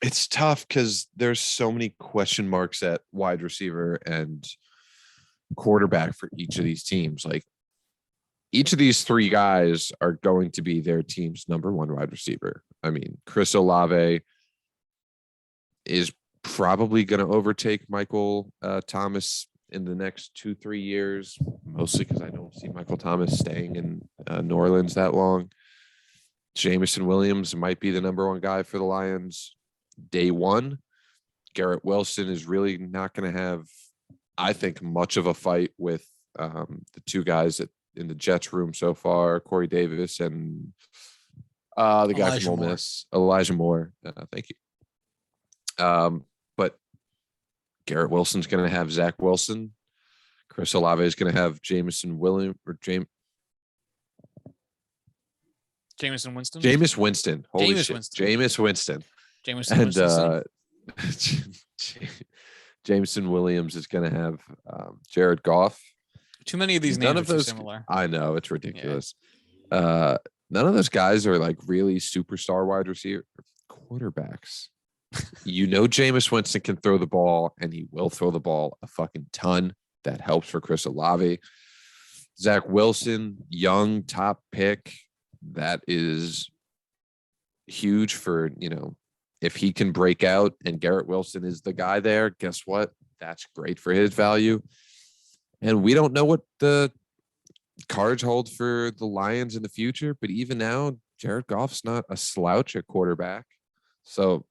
It's tough because there's so many question marks at wide receiver and quarterback for each of these teams. Like, each of these 3 guys are going to be their team's number 1 wide receiver. I mean, Chris Olave is probably going to overtake Michael Thomas in the next 2-3 years, mostly because I don't see Michael Thomas staying in New Orleans that long. Jameson Williams might be the number 1 guy for the Lions day one. Garrett Wilson is really not going to have, I think, much of a fight with the 2 guys in the Jets room so far, Corey Davis and the guy from Ole Miss, Elijah Moore. Thank you. But Garrett Wilson's going to have Zach Wilson. Chris Olave is going to have Jameson Williams or Jameis Winston. Jameis Winston. Holy shit. Jameis Winston. And Jameson Williams is going to have Jared Goff. Too many of these names are similar. I know, it's ridiculous. Yeah. None of those guys are like really superstar wide receiver quarterbacks. Jameis Winston can throw the ball, and he will throw the ball a fucking ton. That helps for Chris Olave. Zach Wilson, young top pick. That is huge for, if he can break out and Garrett Wilson is the guy there, guess what? That's great for his value. And we don't know what the cards hold for the Lions in the future, but even now, Jared Goff's not a slouch at quarterback. So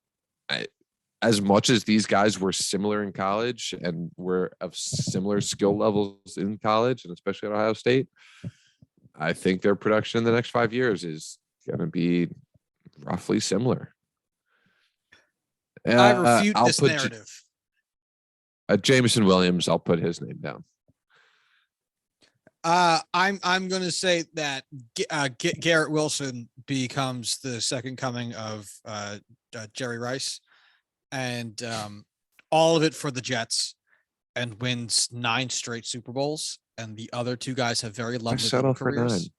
as much as these guys were similar in college and were of similar skill levels in college, and especially at Ohio State, I think their production in the next 5 years is going to be roughly similar. I refute this narrative. Jameson Williams, I'll put his name down. I'm going to say that Garrett Wilson becomes the second coming of Jerry Rice, and all of it for the Jets, and wins 9 straight Super Bowls. And the other 2 guys have very lovely careers.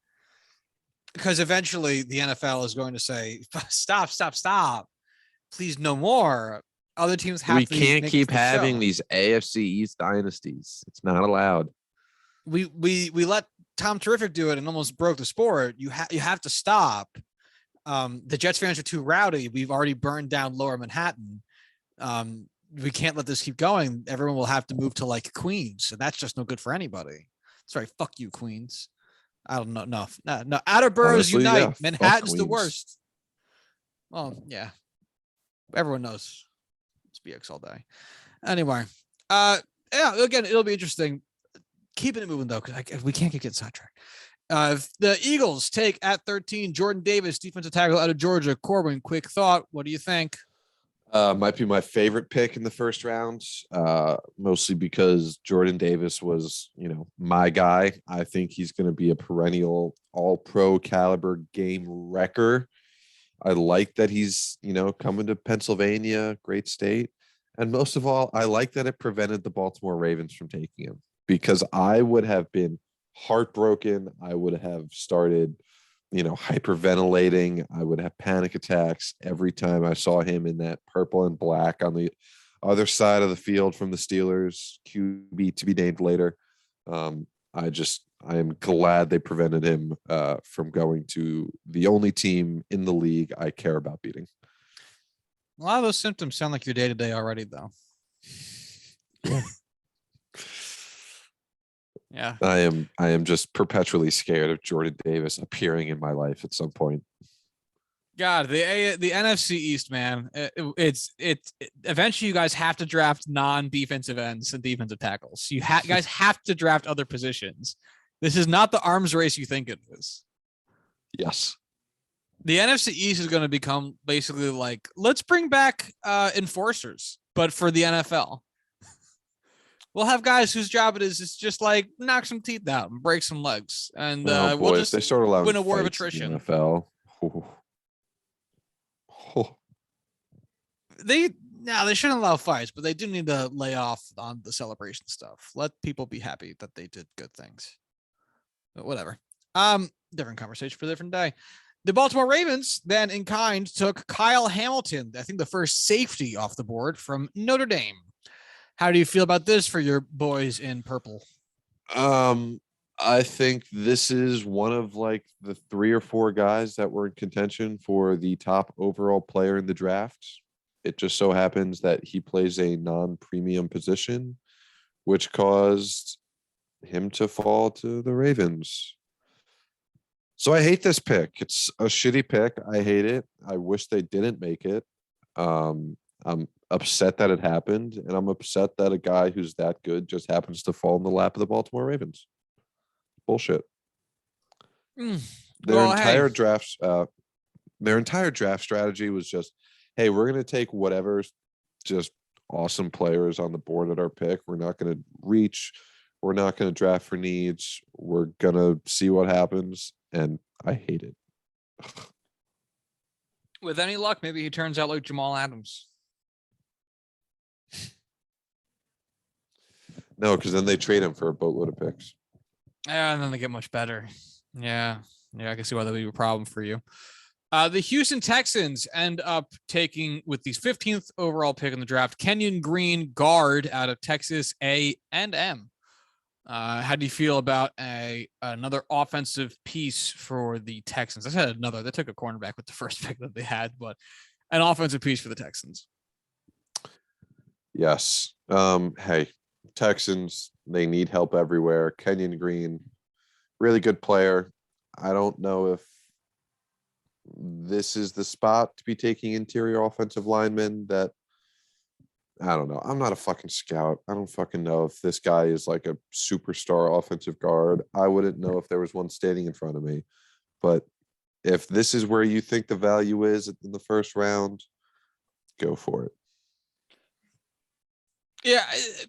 Because eventually the NFL is going to say, stop. Please, no more. Other teams have we can't keep having these AFC East dynasties. It's not allowed. We let Tom Terrific do it and almost broke the sport. You have to stop. The Jets fans are too rowdy. We've already burned down Lower Manhattan. We can't let this keep going. Everyone will have to move to like Queens, and that's just no good for anybody. Sorry, fuck you, Queens. I don't know. No. Outer boroughs unite. Yeah, Manhattan's the worst. Well, yeah. Everyone knows. It's BX all day. Anyway, yeah. Again, it'll be interesting. Keeping it moving though, because we can't get sidetracked. The Eagles take at 13 Jordan Davis, defensive tackle out of Georgia. Corwin, quick thought. What do you think? Might be my favorite pick in the first round, mostly because Jordan Davis was, my guy. I think he's going to be a perennial all-pro caliber game wrecker. I like that he's, coming to Pennsylvania, great state. And most of all, I like that it prevented the Baltimore Ravens from taking him, because I would have been heartbroken. I would have started, hyperventilating. I would have panic attacks every time I saw him in that purple and black on the other side of the field from the Steelers, QB to be named later. I am glad they prevented him from going to the only team in the league I care about beating. A lot of those symptoms sound like your day-to-day already, though. Yeah. Yeah. I am just perpetually scared of Jordan Davis appearing in my life at some point. God, the NFC East, man. It's eventually you guys have to draft non-defensive ends and defensive tackles. You guys have to draft other positions. This is not the arms race you think it is. Yes. The NFC East is going to become basically like, let's bring back enforcers, but for the NFL. We'll have guys whose job it is just like knock some teeth out and break some legs, and we'll just they start allowing win a war of attrition. NFL. They shouldn't allow fights, but they do need to lay off on the celebration stuff. Let people be happy that they did good things. But whatever. Different conversation for a different day. The Baltimore Ravens then in kind took Kyle Hamilton, I think the first safety off the board from Notre Dame. How do you feel about this for your boys in purple? I think this is one of like the 3 or 4 guys that were in contention for the top overall player in the draft. It just so happens that he plays a non-premium position, which caused him to fall to the Ravens. So I hate this pick. It's a shitty pick. I hate it. I wish they didn't make it. I'm upset that it happened, and I'm upset that a guy who's that good just happens to fall in the lap of the Baltimore Ravens. Bullshit. Their entire draft strategy was just, hey, we're going to take whatever's just awesome players on the board at our pick. We're not going to reach. We're not going to draft for needs. We're going to see what happens. And I hate it. With any luck, maybe he turns out like Jamal Adams. No, because then they trade him for a boatload of picks. Yeah, and then they get much better. Yeah, I can see why that would be a problem for you. The Houston Texans end up taking, with the 15th overall pick in the draft, Kenyon Green, guard out of Texas A&M. How do you feel about another offensive piece for the Texans? I said another. They took a cornerback with the first pick that they had, but an offensive piece for the Texans. Yes. Hey, Texans, they need help everywhere. Kenyon Green, really good player. I don't know if this is the spot to be taking interior offensive linemen that I don't know. I'm not a fucking scout. I don't fucking know if this guy is like a superstar offensive guard. I wouldn't know if there was one standing in front of me. But if this is where you think the value is in the first round, go for it. Yeah,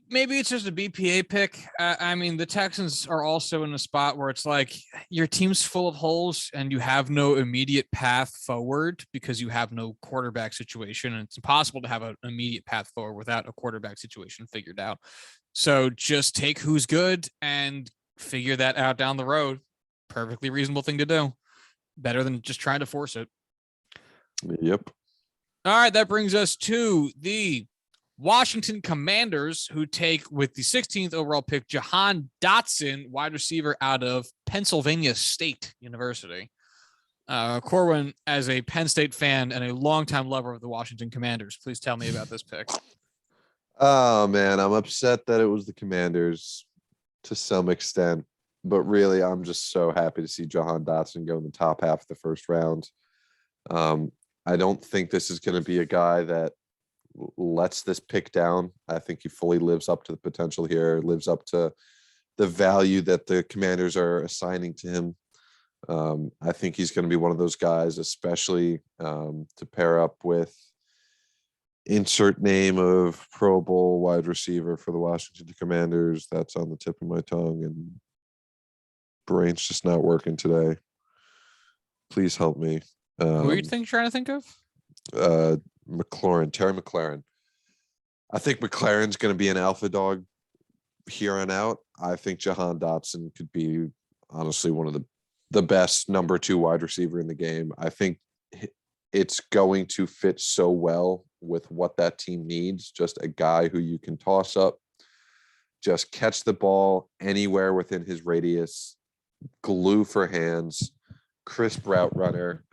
maybe it's just a BPA pick. I mean, the Texans are also in a spot where it's like your team's full of holes and you have no immediate path forward because you have no quarterback situation. And it's impossible to have an immediate path forward without a quarterback situation figured out. So just take who's good and figure that out down the road. Perfectly reasonable thing to do. Better than just trying to force it. Yep. All right, that brings us to the Washington Commanders, who take with the 16th overall pick, Jahan Dotson, wide receiver out of Pennsylvania State University. Corwin, as a Penn State fan and a longtime lover of the Washington Commanders, please tell me about this pick. Oh, man, I'm upset that it was the Commanders to some extent. But really, I'm just so happy to see Jahan Dotson go in the top half of the first round. I don't think this is going to be a guy that lets this pick down. I think he fully lives up to the potential here, lives up to the value that the Commanders are assigning to him. I think he's going to be one of those guys, especially to pair up with insert name of Pro Bowl wide receiver for the Washington Commanders. That's on the tip of my tongue, and brain's just not working today. Please help me. Who are you trying to think of? Terry McLaurin. I think McLaurin's going to be an alpha dog here on out. I think Jahan Dotson could be honestly one of the best number 2 wide receiver in the game. I think it's going to fit so well with what that team needs. Just a guy who you can toss up, just catch the ball anywhere within his radius, glue for hands, crisp route runner.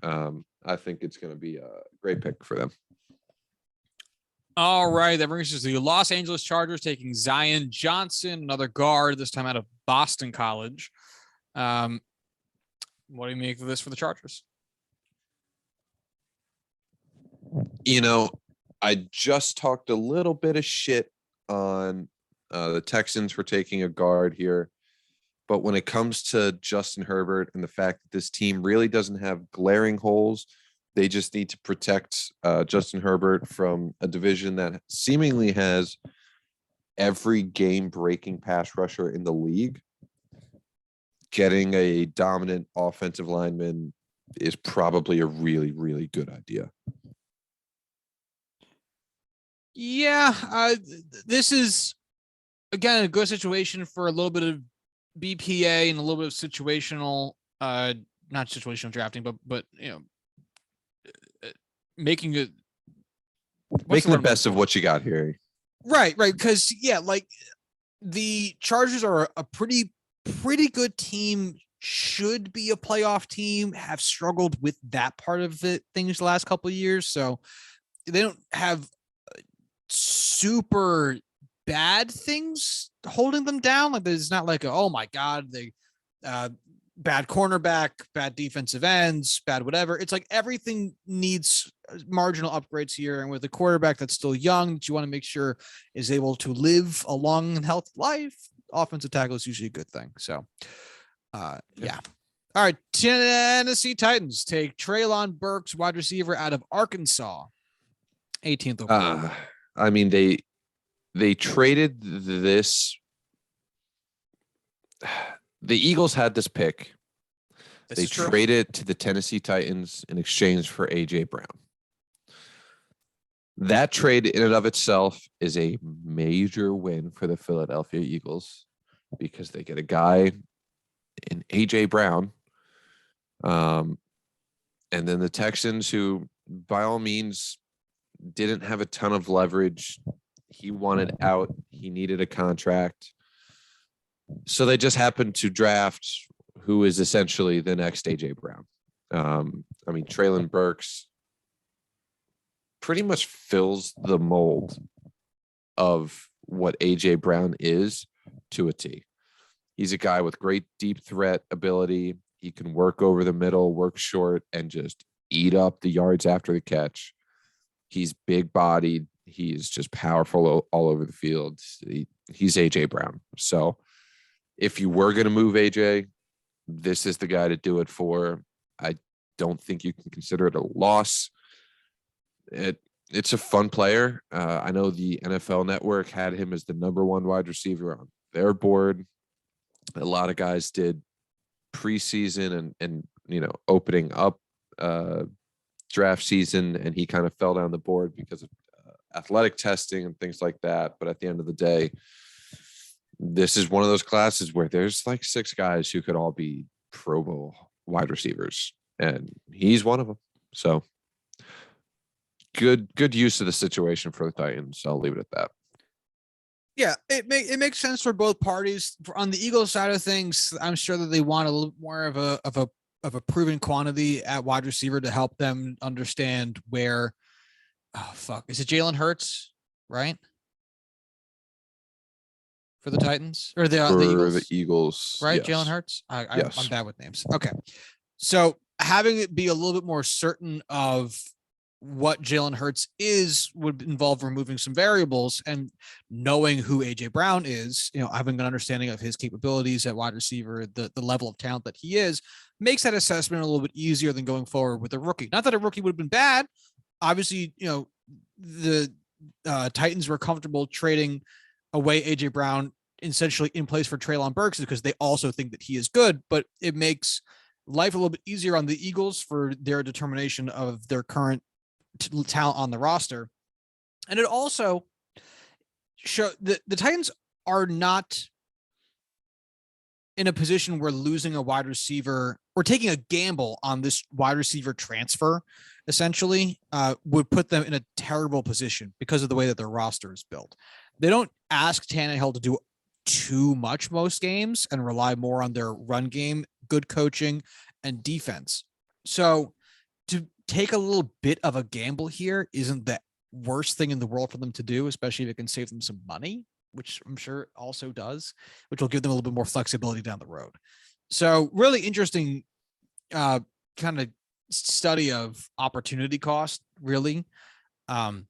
I think it's going to be a great pick for them. All right, that brings us to the Los Angeles Chargers taking Zion Johnson, another guard, this time out of Boston College. What do you make of this for the Chargers? You know, I just talked a little bit of shit on the Texans for taking a guard here. But when it comes to Justin Herbert and the fact that this team really doesn't have glaring holes, they just need to protect Justin Herbert from a division that seemingly has every game-breaking pass rusher in the league. Getting a dominant offensive lineman is probably a really, really good idea. Yeah, this is, again, a good situation for a little bit of BPA and a little bit of situational, not situational drafting, but you know, making it the best of what you got here. Right. Because like the Chargers are a pretty good team, should be a playoff team, have struggled with that part of things the last couple of years. So they don't have super bad things holding them down. Like there's not like oh my God, they bad cornerback, bad defensive ends, bad whatever. It's like everything needs marginal upgrades here. And with a quarterback that's still young, that you want to make sure is able to live a long and healthy life, offensive tackle is usually a good thing. So, yeah. All right. Tennessee Titans take Treylon Burks, wide receiver out of Arkansas, 18th overall. I mean, they traded this. The Eagles had this pick. They traded to the Tennessee Titans in exchange for A.J. Brown. That trade in and of itself is a major win for the Philadelphia Eagles because they get a guy in A.J. Brown. And then the Texans, who by all means didn't have a ton of leverage. He wanted out. He needed a contract. So they just happened to draft who is essentially the next AJ Brown. I mean, Traylon Burks pretty much fills the mold of what AJ Brown is to a T. He's a guy with great deep threat ability. He can work over the middle, work short, and just eat up the yards after the catch. He's big bodied. He's just powerful all over the field. He's AJ Brown. So if you were going to move AJ, this is the guy to do it for. I don't think you can consider it a loss. It's a fun player. I know the NFL Network had him as the number one wide receiver on their board. A lot of guys did preseason and opening up draft season, and he kind of fell down the board because of athletic testing and things like that. But at the end of the day, this is one of those classes where there's like 6 guys who could all be Pro Bowl wide receivers, and he's one of them. So good use of the situation for the Titans. I'll leave it at that. Yeah, it makes sense for both parties. On the Eagles side of things, I'm sure that they want a little more of a proven quantity at wide receiver to help them understand where. Oh fuck! Is it Jalen Hurts, right? For the Titans or the Eagles? The Eagles, right? Yes. Jalen Hurts. Yes. I'm bad with names. Okay, so having it be a little bit more certain of what Jalen Hurts is would involve removing some variables, and knowing who AJ Brown is, having an understanding of his capabilities at wide receiver, the level of talent that he is, makes that assessment a little bit easier than going forward with a rookie. Not that a rookie would have been bad. Obviously, the Titans were comfortable trading away AJ Brown essentially in place for Treylon Burks because they also think that he is good, but it makes life a little bit easier on the Eagles for their determination of their current talent on the roster. And it also show the Titans are not in a position where losing a wide receiver or taking a gamble on this wide receiver transfer essentially would put them in a terrible position because of the way that their roster is built. They don't ask Tannehill to do too much most games and rely more on their run game, good coaching, and defense. So to take a little bit of a gamble here isn't the worst thing in the world for them to do, especially if it can save them some money, which I'm sure also does, which will give them a little bit more flexibility down the road. So really interesting kind of study of opportunity cost, really, and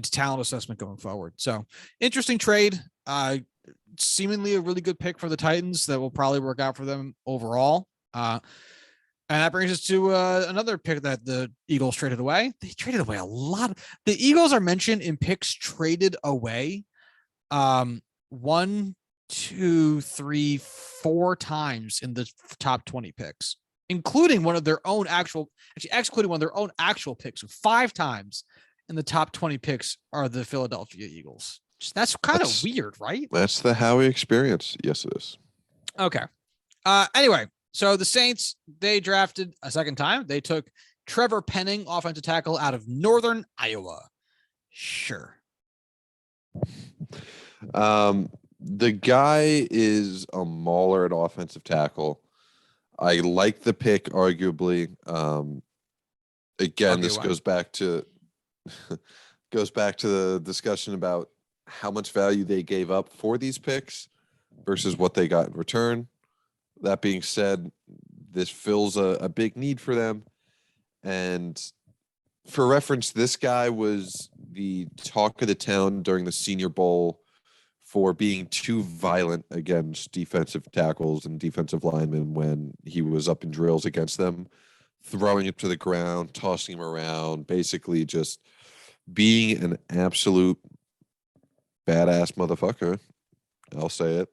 talent assessment going forward. So interesting trade. Seemingly a really good pick for the Titans that will probably work out for them overall. And that brings us to another pick that the Eagles traded away. They traded away a lot. The Eagles are mentioned in picks traded away 1, 2, 3, 4 times in the top 20 picks, including one of their own excluding one of their own actual picks. So 5 times in the top 20 picks are the Philadelphia Eagles. That's kind of weird, right? That's the Howie experience. Yes, it is. Okay. Anyway, so the Saints, they drafted a second time. They took Trevor Penning, offensive tackle out of Northern Iowa. Sure. The guy is a mauler at offensive tackle. I like the pick, arguably. Again, this goes back to the discussion about how much value they gave up for these picks versus what they got in return. That being said, this fills a big need for them. And for reference, this guy was the talk of the town during the Senior Bowl for being too violent against defensive tackles and defensive linemen when he was up in drills against them, throwing him to the ground, tossing him around, basically just being an absolute badass motherfucker. I'll say it.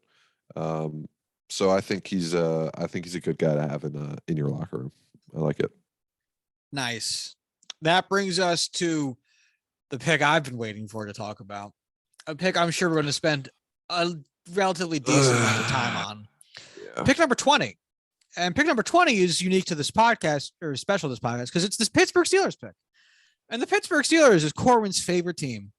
So I think he's a good guy to have in your locker room. I like it. Nice. That brings us to the pick I've been waiting for to talk about. A pick I'm sure we're going to spend a relatively decent amount of time on. Yeah. Pick number 20. And pick number 20 is unique to this podcast, or special to this podcast, because it's this Pittsburgh Steelers pick. And the Pittsburgh Steelers is Corwin's favorite team.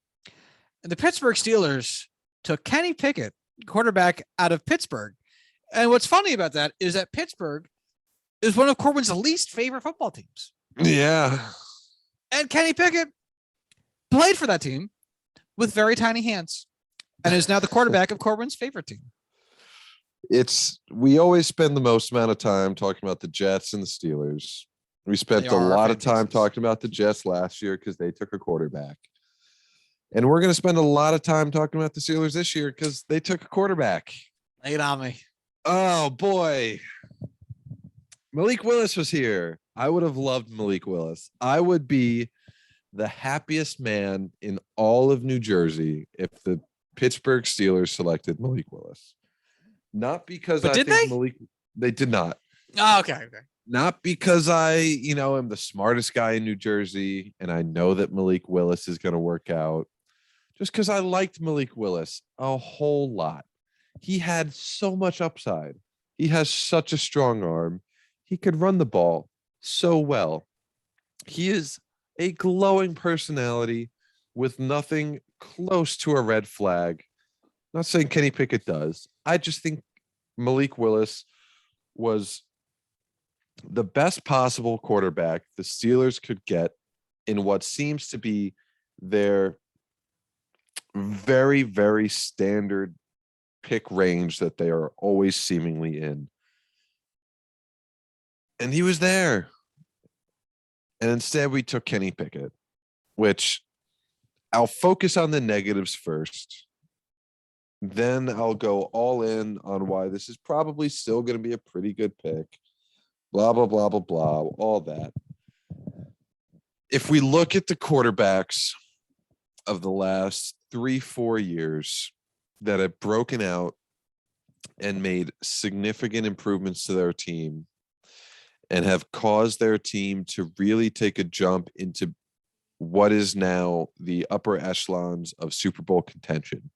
And the Pittsburgh Steelers took Kenny Pickett quarterback out of Pittsburgh. And what's funny about that is that Pittsburgh is one of Corbin's least favorite football teams. Yeah. And Kenny Pickett played for that team with very tiny hands and is now the quarterback of Corbin's favorite team. We always spend the most amount of time talking about the Jets and the Steelers. We spent a lot of time talking about the Jets last year because they took a quarterback. And we're going to spend a lot of time talking about the Steelers this year because they took a quarterback. Lay it on me. Oh, boy. Malik Willis was here. I would have loved Malik Willis. I would be the happiest man in all of New Jersey if the Pittsburgh Steelers selected Malik Willis. Not because they did not. Oh, okay. Not because I, am the smartest guy in New Jersey and I know that Malik Willis is going to work out. Just because I liked Malik Willis a whole lot. He had so much upside. He has such a strong arm. He could run the ball so well. He is a glowing personality with nothing close to a red flag. Not saying Kenny Pickett does. I just think Malik Willis was the best possible quarterback the Steelers could get in what seems to be their very, very standard pick range that they are always seemingly in. And he was there. And instead we took Kenny Pickett, which I'll focus on the negatives first. Then I'll go all in on why this is probably still going to be a pretty good pick. Blah, blah, blah, blah, blah, all that. If we look at the quarterbacks of the last 3-4 years that have broken out and made significant improvements to their team and have caused their team to really take a jump into what is now the upper echelons of Super Bowl contention.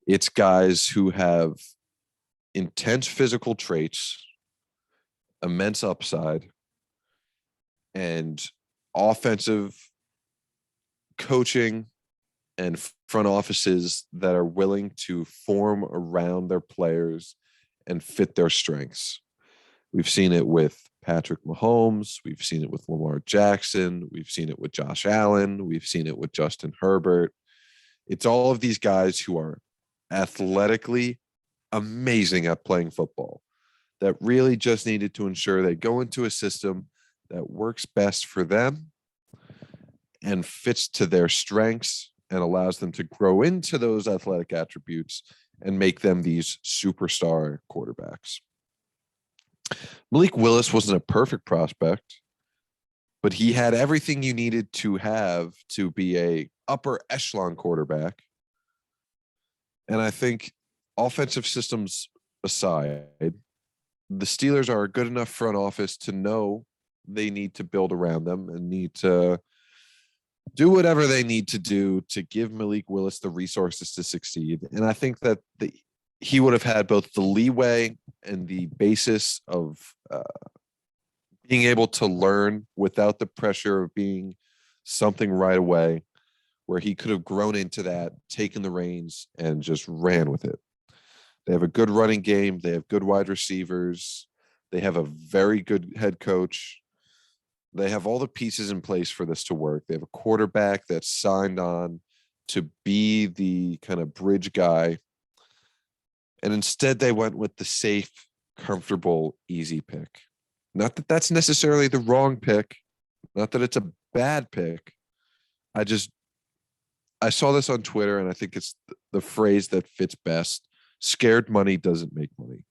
It's guys who have intense physical traits, immense upside, and offensive coaching and front offices that are willing to form around their players and fit their strengths. We've seen it with Patrick Mahomes. We've seen it with Lamar Jackson. We've seen it with Josh Allen. We've seen it with Justin Herbert. It's all of these guys who are athletically amazing at playing football that really just needed to ensure they go into a system that works best for them and fits to their strengths and allows them to grow into those athletic attributes and make them these superstar quarterbacks. Malik Willis wasn't a perfect prospect, but he had everything you needed to have to be a upper echelon quarterback. And I think offensive systems aside, the Steelers are a good enough front office to know they need to build around them and need to do whatever they need to do to give Malik Willis the resources to succeed. And I think that he would have had both the leeway and the basis of being able to learn without the pressure of being something right away, where he could have grown into that, taken the reins, and just ran with it. They have a good running game. They have good wide receivers. They have a very good head coach. They have all the pieces in place for this to work. They have a quarterback that's signed on to be the kind of bridge guy. And instead, they went with the safe, comfortable, easy pick. Not that that's necessarily the wrong pick. Not that it's a bad pick. I saw this on Twitter, and I think it's the phrase that fits best. Scared money doesn't make money.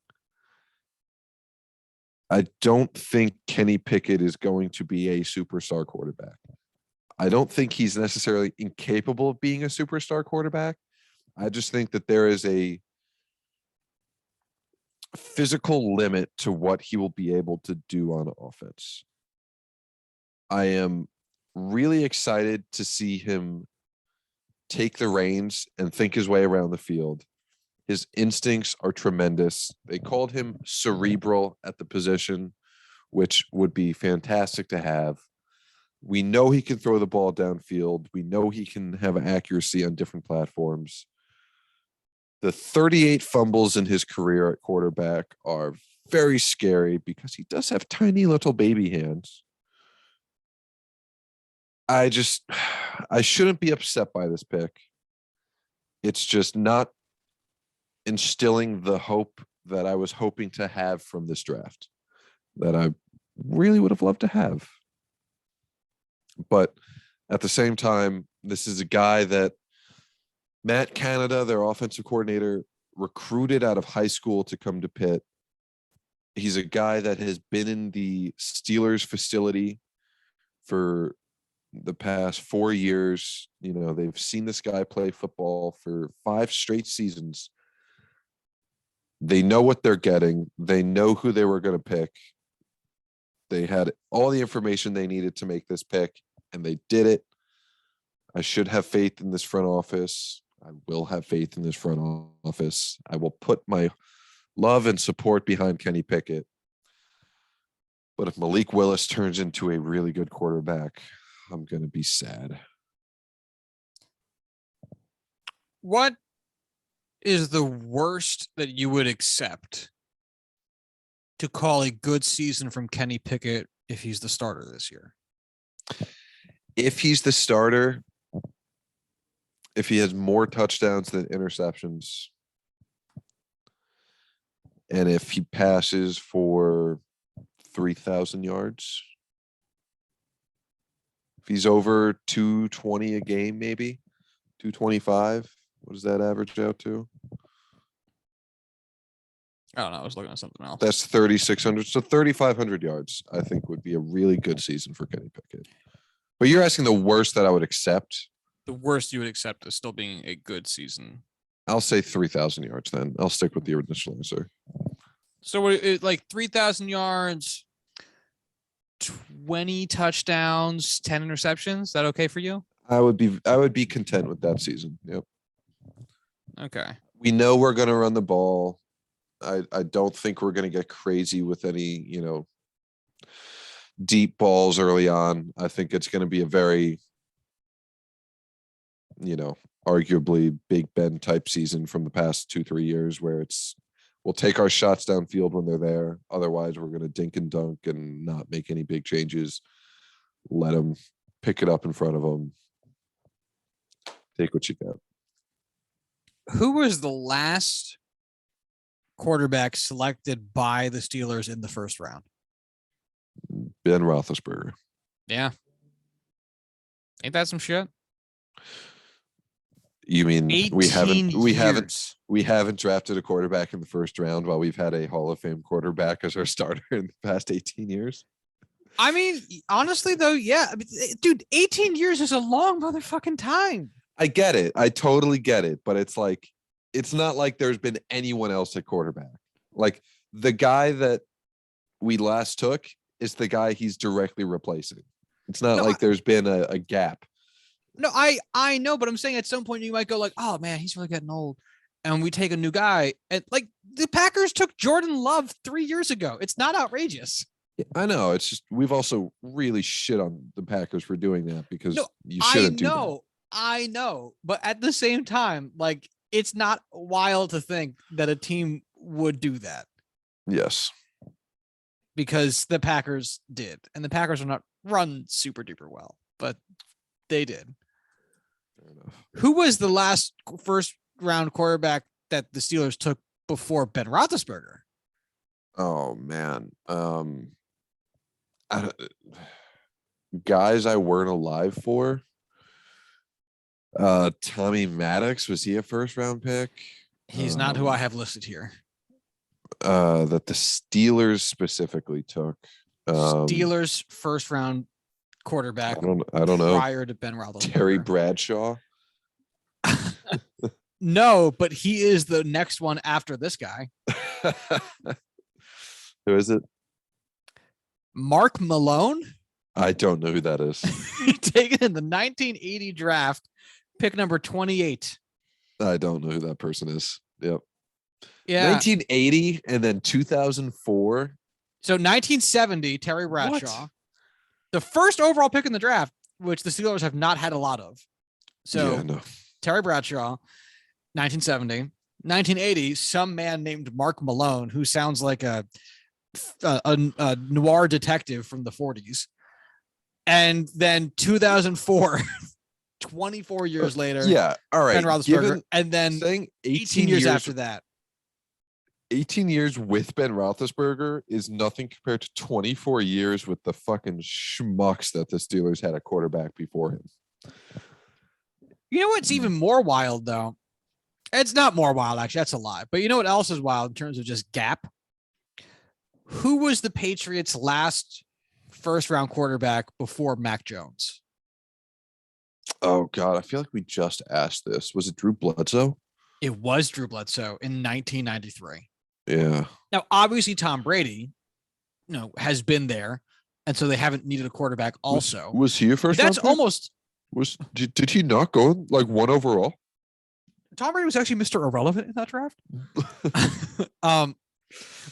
I don't think Kenny Pickett is going to be a superstar quarterback. I don't think he's necessarily incapable of being a superstar quarterback. I just think that there is a physical limit to what he will be able to do on offense. I am really excited to see him take the reins and think his way around the field. His instincts are tremendous. They called him cerebral at the position, which would be fantastic to have. We know he can throw the ball downfield. We know he can have accuracy on different platforms. The 38 fumbles in his career at quarterback are very scary because he does have tiny little baby hands. I shouldn't be upset by this pick. It's just not instilling the hope that I was hoping to have from this draft that I really would have loved to have. But at the same time, this is a guy that Matt Canada, their offensive coordinator, recruited out of high school to come to Pitt. He's a guy that has been in the Steelers facility for the past 4 years. You know, they've seen this guy play football for 5 straight seasons. They know what they're getting. They know who they were going to pick. They had all the information they needed to make this pick, and they did it. I should have faith in this front office. I will have faith in this front office. I will put my love and support behind Kenny Pickett. But if Malik Willis turns into a really good quarterback, I'm going to be sad. What is the worst that you would accept to call a good season from Kenny Pickett if he's the starter this year? If he's the starter, if he has more touchdowns than interceptions, and if he passes for 3,000 yards, if he's over 220 a game, maybe 225, what does that average out to? I don't know. I was looking at something else. That's 3,600. So 3,500 yards, I think, would be a really good season for Kenny Pickett. But you're asking the worst that I would accept. The worst you would accept is still being a good season. I'll say 3,000 yards then. I'll stick with the initial answer. So like 3,000 yards, 20 touchdowns, 10 interceptions. Is that okay for you? I would be content with that season. Yep. Okay. We know we're going to run the ball. I don't think we're going to get crazy with any, deep balls early on. I think it's going to be a very, arguably Big Ben type season from the past 2-3 years where we'll take our shots downfield when they're there. Otherwise, we're going to dink and dunk and not make any big changes. Let them pick it up in front of them. Take what you got. Who was the last quarterback selected by the Steelers in the first round? Ben Roethlisberger. Yeah. Ain't that some shit? You mean we years. haven't drafted a quarterback in the first round while we've had a Hall of Fame quarterback as our starter in the past 18 years? I mean, honestly, though, yeah. I mean, dude, 18 years is a long motherfucking time. I get it. I totally get it. But it's like, it's not like there's been anyone else at quarterback. Like the guy that we last took is the guy he's directly replacing. It's not like there's been a gap. No, I know, but I'm saying at some point you might go like, oh man, he's really getting old. And we take a new guy. And like the Packers took Jordan Love 3 years ago. It's not outrageous. I know. It's just we've also really shit on the Packers for doing that because you shouldn't do that. I know. But at the same time, like it's not wild to think that a team would do that. Yes. Because the Packers did. And the Packers are not run super duper well, but they did. Fair enough. Who was the last first round quarterback that the Steelers took before Ben Roethlisberger? Oh man. Guys I weren't alive for. Tommy Maddox, was he a first round pick? He's not who I have listed here. That the Steelers specifically took. Steelers first round quarterback. I don't know. Prior to Ben Roethlisberger. Terry Bradshaw. No, but he is the next one after this guy. Who is it? Mark Malone. I don't know who that is. Taken in the 1980 draft, pick number 28. I don't know who that person is. Yep. Yeah. 1980 and then 2004. So 1970, Terry Bradshaw. What? The first overall pick in the draft, which the Steelers have not had a lot of. So Terry Bradshaw, 1970. 1980, some man named Mark Malone, who sounds like a noir detective from the 40s. And then 2004, 24 years later, Yeah. All Ben right. Roethlisberger. Given And then saying 18 years after that. 18 years with Ben Roethlisberger is nothing compared to 24 years with the fucking schmucks that the Steelers had a quarterback before him. You know what's even more wild, though? It's not more wild, actually. That's a lie. But you know what else is wild in terms of just gap? Who was the Patriots' last first-round quarterback before Mac Jones? Oh, God. I feel like we just asked this. Was it Drew Bledsoe? It was Drew Bledsoe in 1993. Yeah. Now, obviously, Tom Brady, has been there, and so they haven't needed a quarterback also. Was he a first round That's pick? almost... Did he not go like one overall? Tom Brady was actually Mr. Irrelevant in that draft. But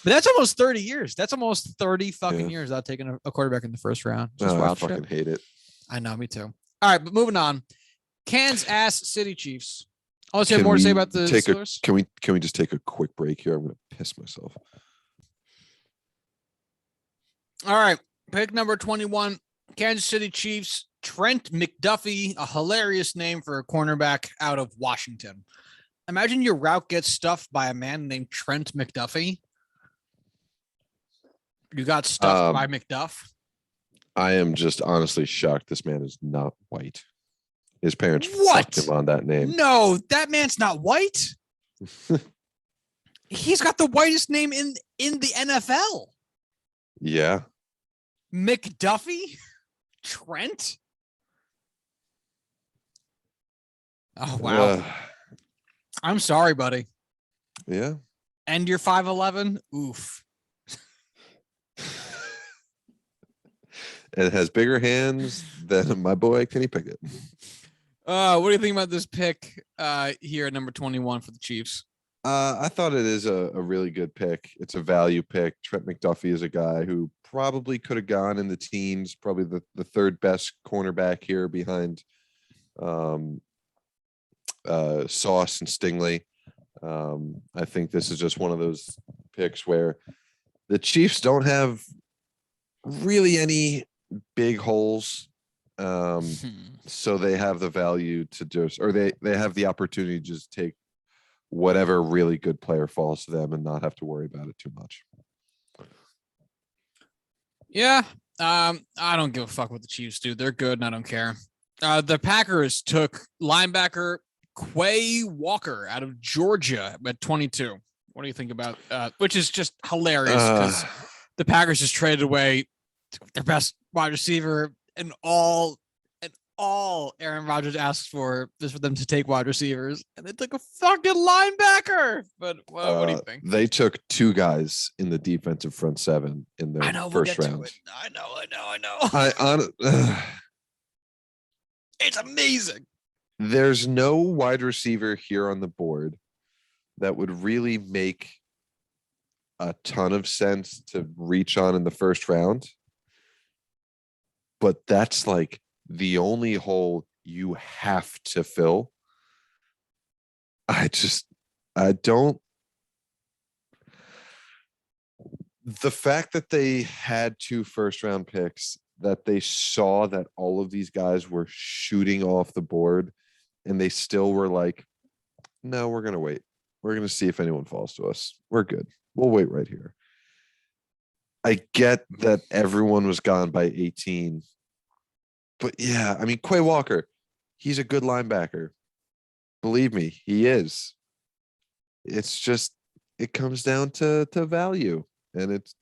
that's almost 30 years. That's almost 30 fucking years without taking a quarterback in the first round. Just wild I fucking hate it. I know, me too. All right, but moving on. Kansas City Chiefs. Unless you have more to say about the Steelers? Can we just take a quick break here? I'm going to piss myself. All right, pick number 21, Kansas City Chiefs. Trent McDuffie, a hilarious name for a cornerback out of Washington. Imagine your route gets stuffed by a man named Trent McDuffie. You got stuffed by McDuff. I am just honestly shocked this man is not white. His parents fucked him on that name. No, that man's not white. He's got the whitest name in the NFL. Yeah. McDuffie? Trent? Oh, wow. I'm sorry, buddy. Yeah. And you're 5'11"? Oof. And it has bigger hands than my boy Kenny Pickett. What do you think about this pick here at number 21 for the Chiefs? I thought it is a really good pick. It's a value pick. Trent McDuffie is a guy who probably could have gone in the teens, probably the third best cornerback here behind Sauce and Stingley. I think this is just one of those picks where the Chiefs don't have really any big holes. So they have the value to just, or they have the opportunity to just take whatever really good player falls to them and not have to worry about it too much. Yeah. I don't give a fuck what the Chiefs do. They're good and I don't care. The Packers took linebacker Quay Walker out of Georgia at 22. What do you think about which is just hilarious because the Packers just traded away their best wide receiver and all Aaron Rodgers asked for is for them to take wide receivers, and they took a fucking linebacker. But what do you think? They took two guys in the defensive front seven in their first round. I know. It's amazing. There's no wide receiver here on the board that would really make a ton of sense to reach on in the first round. But that's like the only hole you have to fill. I don't. The fact that they had two first round picks, that they saw that all of these guys were shooting off the board and they still were like, no, we're going to wait. We're going to see if anyone falls to us. We're good. We'll wait right here. I get that everyone was gone by 18. But yeah, I mean, Quay Walker, he's a good linebacker. Believe me, he is. It's just, it comes down to value. And it's,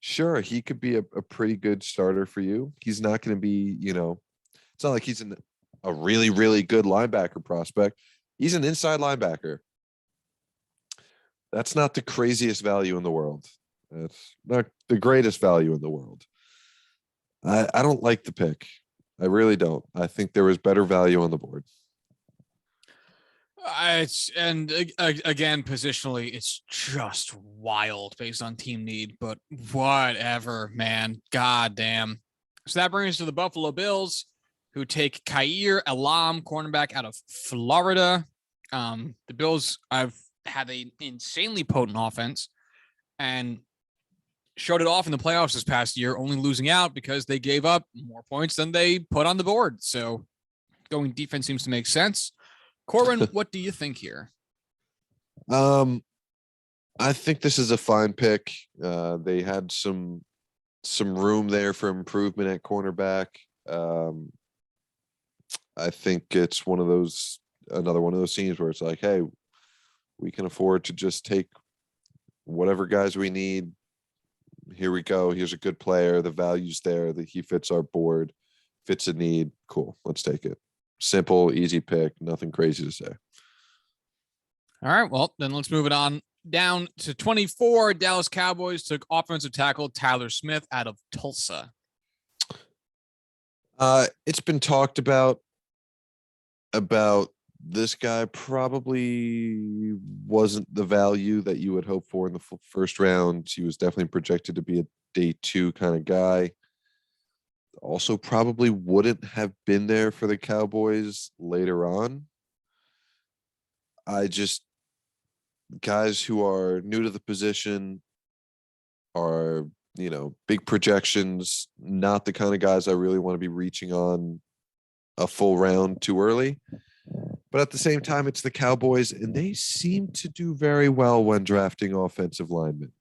sure, he could be a pretty good starter for you. He's not going to be, it's not like he's a really, really good linebacker prospect. He's an inside linebacker. That's not the craziest value in the world. That's not the greatest value in the world. I don't like the pick. I really don't. I think there was better value on the board. Again, positionally, it's just wild based on team need, but whatever, man. God damn. So that brings us to the Buffalo Bills, who take Kaiir Elam, cornerback out of Florida. The Bills, I've have an insanely potent offense and showed it off in the playoffs this past year, only losing out because they gave up more points than they put on the board. So going defense seems to make sense. Corwin, what do you think here? I think this is a fine pick. They had some room there for improvement at cornerback. I think it's another one of those scenes where it's like, hey, we can afford to just take whatever guys we need. Here we go. Here's a good player. The value's there. That he fits our board, fits a need. Cool. Let's take it. Simple, easy pick. Nothing crazy to say. All right. Well, then let's move it on down to 24. Dallas Cowboys took offensive tackle Tyler Smith out of Tulsa. It's been talked about this guy probably wasn't the value that you would hope for in the first round. He was definitely projected to be a day 2 kind of guy. Also probably wouldn't have been there for the Cowboys later on. Guys who are new to the position are, big projections, not the kind of guys I really want to be reaching on a full round too early. But at the same time, it's the Cowboys, and they seem to do very well when drafting offensive linemen.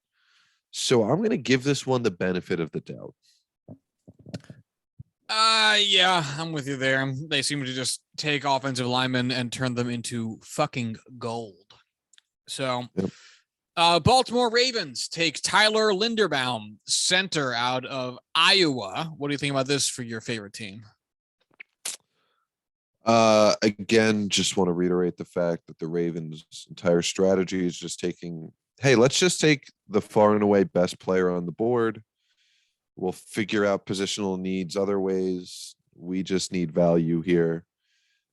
So I'm going to give this one the benefit of the doubt. Yeah, I'm with you there. They seem to just take offensive linemen and turn them into fucking gold. So, yep. Baltimore Ravens take Tyler Linderbaum, center out of Iowa. What do you think about this for your favorite team? Again, just want to reiterate the fact that the Ravens' entire strategy is just taking, hey, let's just take the far and away best player on the board. We'll figure out positional needs other ways. We just need value here.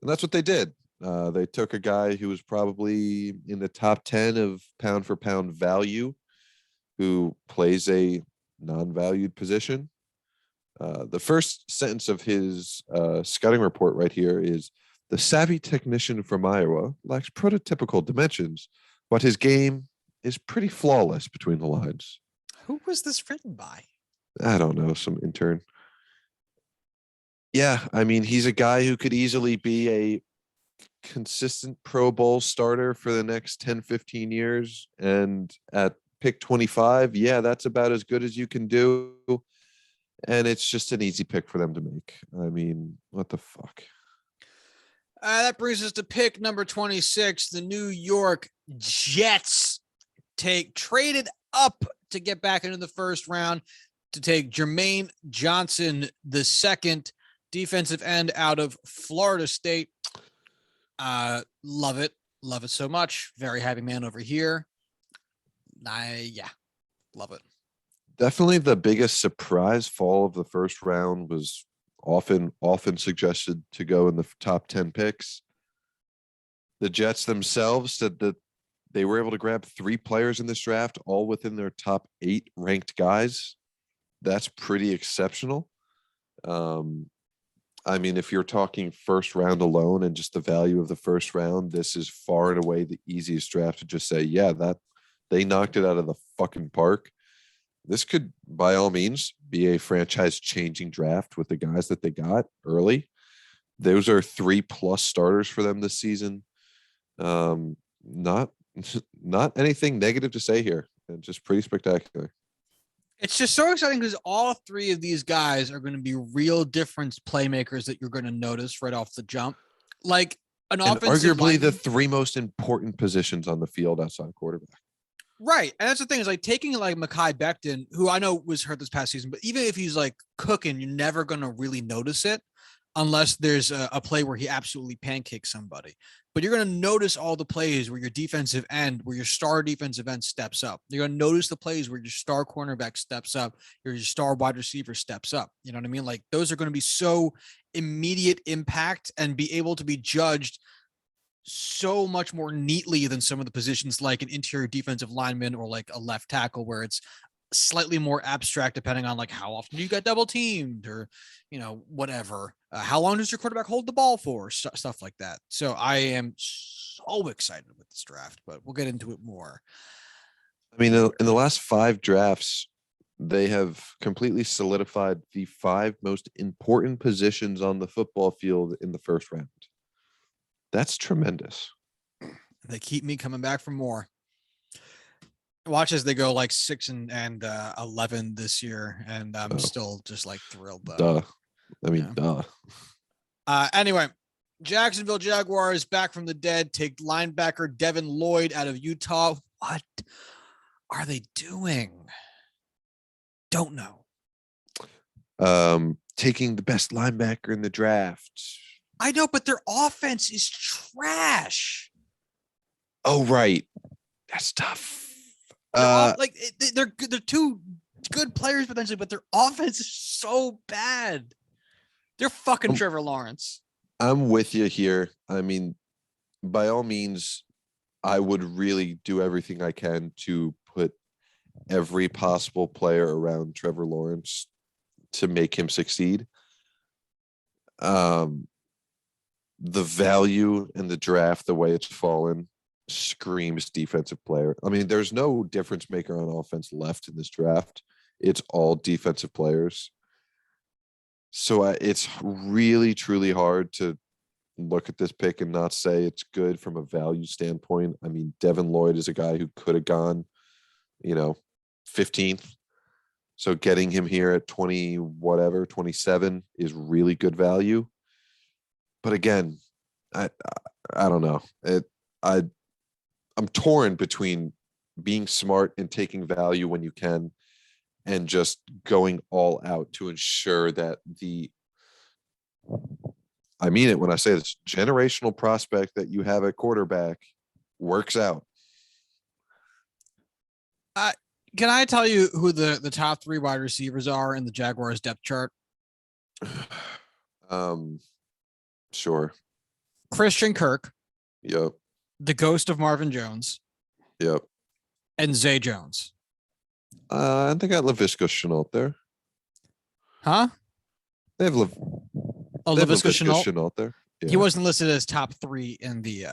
And that's what they did. They took a guy who was probably in the top 10 of pound for pound value, who plays a non-valued position. The first sentence of his scouting report right here is, the savvy technician from Iowa lacks prototypical dimensions, but his game is pretty flawless between the lines. Who was this written by? I don't know, some intern. Yeah, I mean, he's a guy who could easily be a consistent Pro Bowl starter for the next 10, 15 years. And at pick 25, yeah, that's about as good as you can do. And it's just an easy pick for them to make. I mean, what the fuck? That brings us to pick number 26. The New York Jets traded up to get back into the first round to take Jermaine Johnson, the second defensive end out of Florida State. Love it. Love it so much. Very happy man over here. Love it. Definitely the biggest surprise fall of the first round was often suggested to go in the top 10 picks. The Jets themselves said that they were able to grab 3 players in this draft, all within their top 8 ranked guys. That's pretty exceptional. I mean, if you're talking first round alone and just the value of the first round, this is far and away the easiest draft to just say, yeah, that they knocked it out of the fucking park. This could, by all means, be a franchise-changing draft with the guys that they got early. Those are 3+ starters for them this season. Not anything negative to say here. Just pretty spectacular. It's just so exciting because all 3 of these guys are going to be real difference playmakers that you're going to notice right off the jump. Like an offensive arguably the 3 most important positions on the field outside quarterback. Right. And that's the thing is like taking like Mekhi Becton, who I know was hurt this past season, but even if he's like cooking, you're never going to really notice it unless there's a play where he absolutely pancakes somebody. But you're going to notice all the plays where your defensive end, where your star defensive end steps up. You're going to notice the plays where your star cornerback steps up, your star wide receiver steps up. You know what I mean? Like those are going to be so immediate impact and be able to be judged so much more neatly than some of the positions like an interior defensive lineman or like a left tackle where it's slightly more abstract depending on like how often you got double teamed or, whatever. How long does your quarterback hold the ball for? Stuff like that. So I am so excited with this draft, but we'll get into it more. I mean, in the last 5 drafts, they have completely solidified the 5 most important positions on the football field in the first round. That's tremendous. They keep me coming back for more. Watch as they go like 6 and 11 this year, and I'm still just like thrilled though. Duh. Anyway, Jacksonville Jaguars back from the dead take linebacker Devin Lloyd out of Utah. What are they doing? Don't know. Taking the best linebacker in the draft. I know, but their offense is trash. Oh, right. That's tough. They're 2 good players potentially, but their offense is so bad. They're fucking Trevor Lawrence. I'm with you here. I mean, by all means, I would really do everything I can to put every possible player around Trevor Lawrence to make him succeed. The value in the draft, the way it's fallen, screams defensive player. I mean, there's no difference maker on offense left in this draft. It's all defensive players. So it's really, truly hard to look at this pick and not say it's good from a value standpoint. I mean, Devin Lloyd is a guy who could have gone, 15th. So getting him here at 27 is really good value. But again, I don't know. I'm torn between being smart and taking value when you can and just going all out to ensure that I mean it when I say this generational prospect that you have at quarterback works out. Can I tell you who the top 3 wide receivers are in the Jaguars depth chart? Sure. Christian Kirk. Yep. The ghost of Marvin Jones. Yep. And Zay Jones. They got Laviska Shenault there. Huh? They have Laviska Shenault there. Yeah. He wasn't listed as top 3 in the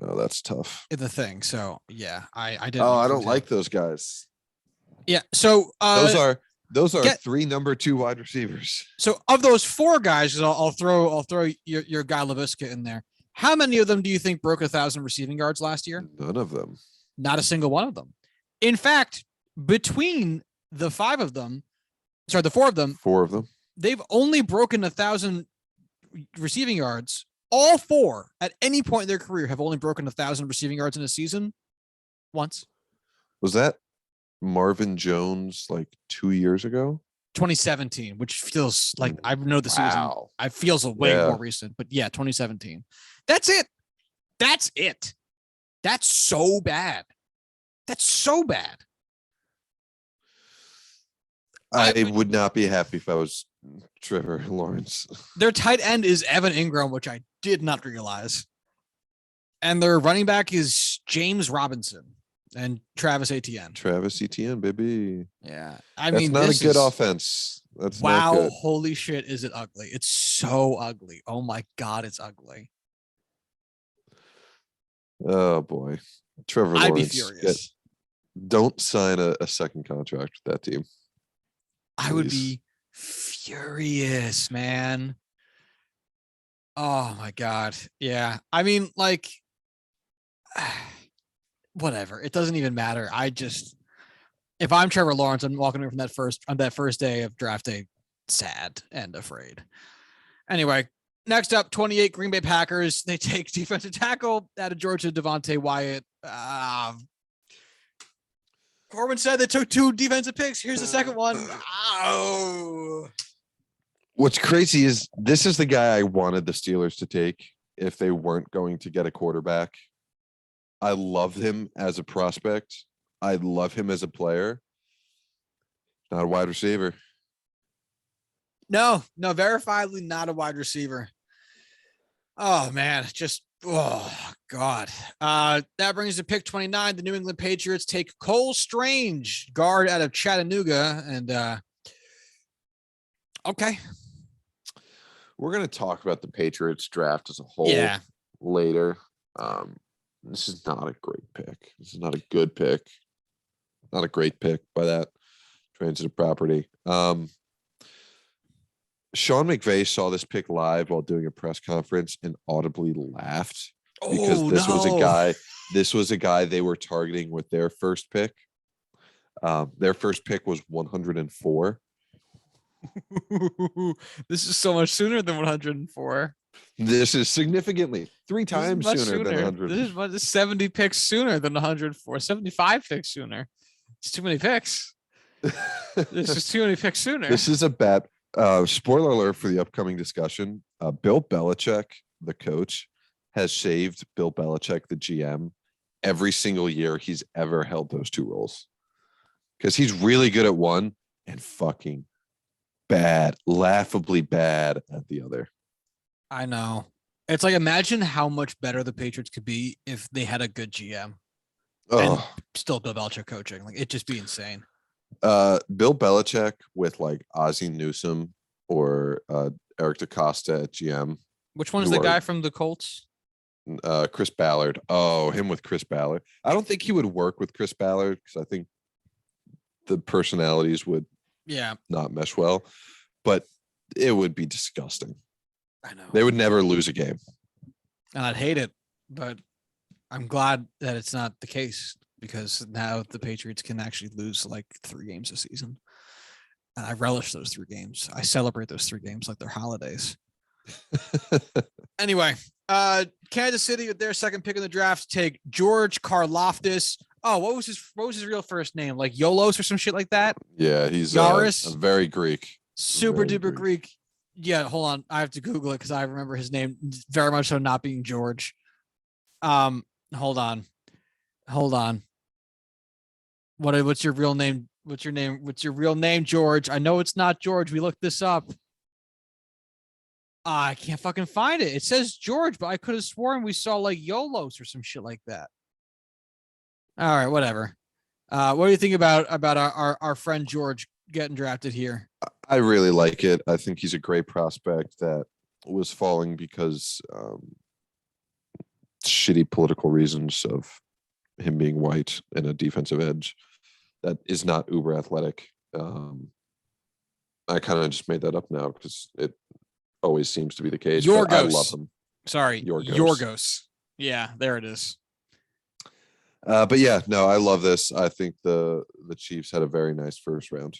oh, that's tough. In the thing. So yeah, I didn't. Oh, I don't like those guys. Yeah. So those are 3 number 2 wide receivers. So of those 4 guys, I'll throw your guy Laviska in there. How many of them do you think broke 1,000 receiving yards last year? None of them. Not a single one of them. In fact, between the 4 of them, they've only broken 1,000 receiving yards. All 4 at any point in their career have only broken 1,000 receiving yards in a season once. Was that Marvin Jones like 2 years ago? 2017, which feels like I know the season. I feels way more recent, but yeah, 2017. That's it. That's so bad. I would not be happy if I was Trevor Lawrence. Their tight end is Evan Ingram, which I did not realize. And their running back is James Robinson and Travis Etienne. Baby. Yeah. That's not a good offense. That's not good. Holy shit, is it ugly? It's so ugly. Oh my God, it's ugly. Oh boy. Trevor Lawrence. I'd be furious. Don't sign a second contract with that team. I would be furious, man. Oh my God. Yeah. I mean, like, whatever. It doesn't even matter. If I'm Trevor Lawrence, I'm walking away from that first day of draft day, sad and afraid. Anyway, next up, 28 Green Bay Packers. They take defensive tackle out of Georgia, Devontae Wyatt. Corwin said they took 2 defensive picks. Here's the second one. Oh. What's crazy is this is the guy I wanted the Steelers to take if they weren't going to get a quarterback. I love him as a prospect. I love him as a player. Not a wide receiver. No, verifiably not a wide receiver. Oh man, just God. That brings us to pick 29. The New England Patriots take Cole Strange, guard out of Chattanooga. And okay. We're going to talk about the Patriots draft as a whole Yeah. later. This is not a great pick. This is not a good pick. Not a great pick by that transitive property. Sean McVay saw this pick live while doing a press conference and audibly laughed because Oh, no. this was a guy they were targeting with their first pick. Their first pick was 104. This is so much sooner than 104. This is significantly three times sooner than 100. This is 70 picks sooner than 104. 75 picks sooner. It's too many picks. This is too many picks sooner. This is a bet. Spoiler alert for the upcoming discussion. Bill Belichick, the coach, has saved Bill Belichick, the GM, every single year he's ever held those two roles. Because he's really good at one and fucking bad, laughably bad at the other. I know. It's like, imagine how much better the Patriots could be if they had a good GM and still Bill Belichick coaching. Like, it'd just be insane. Bill Belichick with like Ozzie Newsome or Eric DaCosta at GM. Which one is the guy from the Colts? Chris Ballard. Oh, him with Chris Ballard. I don't think he would work with Chris Ballard because I think the personalities would not mesh well, but it would be disgusting. I know. They would never lose a game. And I'd hate it, but I'm glad that it's not the case because now the Patriots can actually lose like 3 games a season. And I relish those 3 games. I celebrate those 3 games like they're holidays. Anyway, Kansas City with their second pick in the draft take George Karlaftis. Oh, what was his real first name? Like Yolos or some shit like that? Yeah, he's Yaris. Very Greek. Super duper Greek. Yeah, hold on. I have to Google it because I remember his name very much so not being George. Hold on. What's your real name? What's your real name, George? I know it's not George. We looked this up. I can't fucking find it. It says George, but I could have sworn we saw like Yolos or some shit like that. All right, whatever. What do you think about our friend George getting drafted here? I really like it. I think he's a great prospect that was falling because shitty political reasons of him being white and a defensive edge that is not uber athletic. I kind of just made that up now because it always seems to be the case. Yorgos. I love him. Sorry, Yorgos. Yeah, there it is. But yeah, no, I love this. I think the Chiefs had a very nice first round.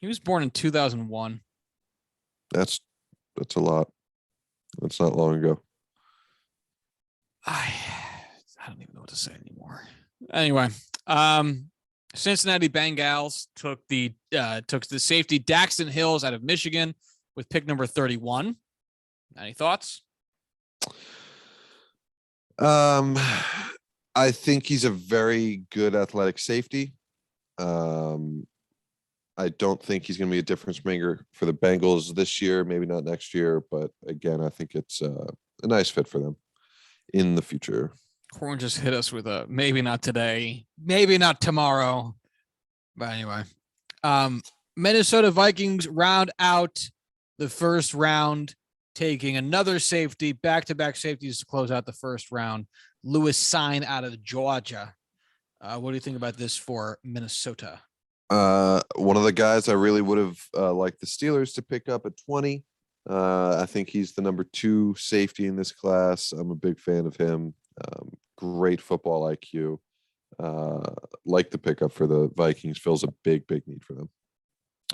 He was born in 2001. That's a lot. That's not long ago. I don't even know what to say anymore. Anyway, Cincinnati Bengals took the safety Daxton Hills out of Michigan with pick number 31. Any thoughts? I think he's a very good athletic safety. I don't think he's going to be a difference maker for the Bengals this year, maybe not next year, but again, I think it's a nice fit for them in the future. Corwin just hit us with a maybe not today, maybe not tomorrow. But anyway, Minnesota Vikings round out the first round, taking another safety, back-to-back safeties to close out the first round. Lewis Sign out of Georgia. What do you think about this for Minnesota? One of the guys I really would have liked the Steelers to pick up at 20. I think he's the number 2 safety in this class. I'm a big fan of him. Great football IQ. Like the pickup for the Vikings. Fills a big need for them.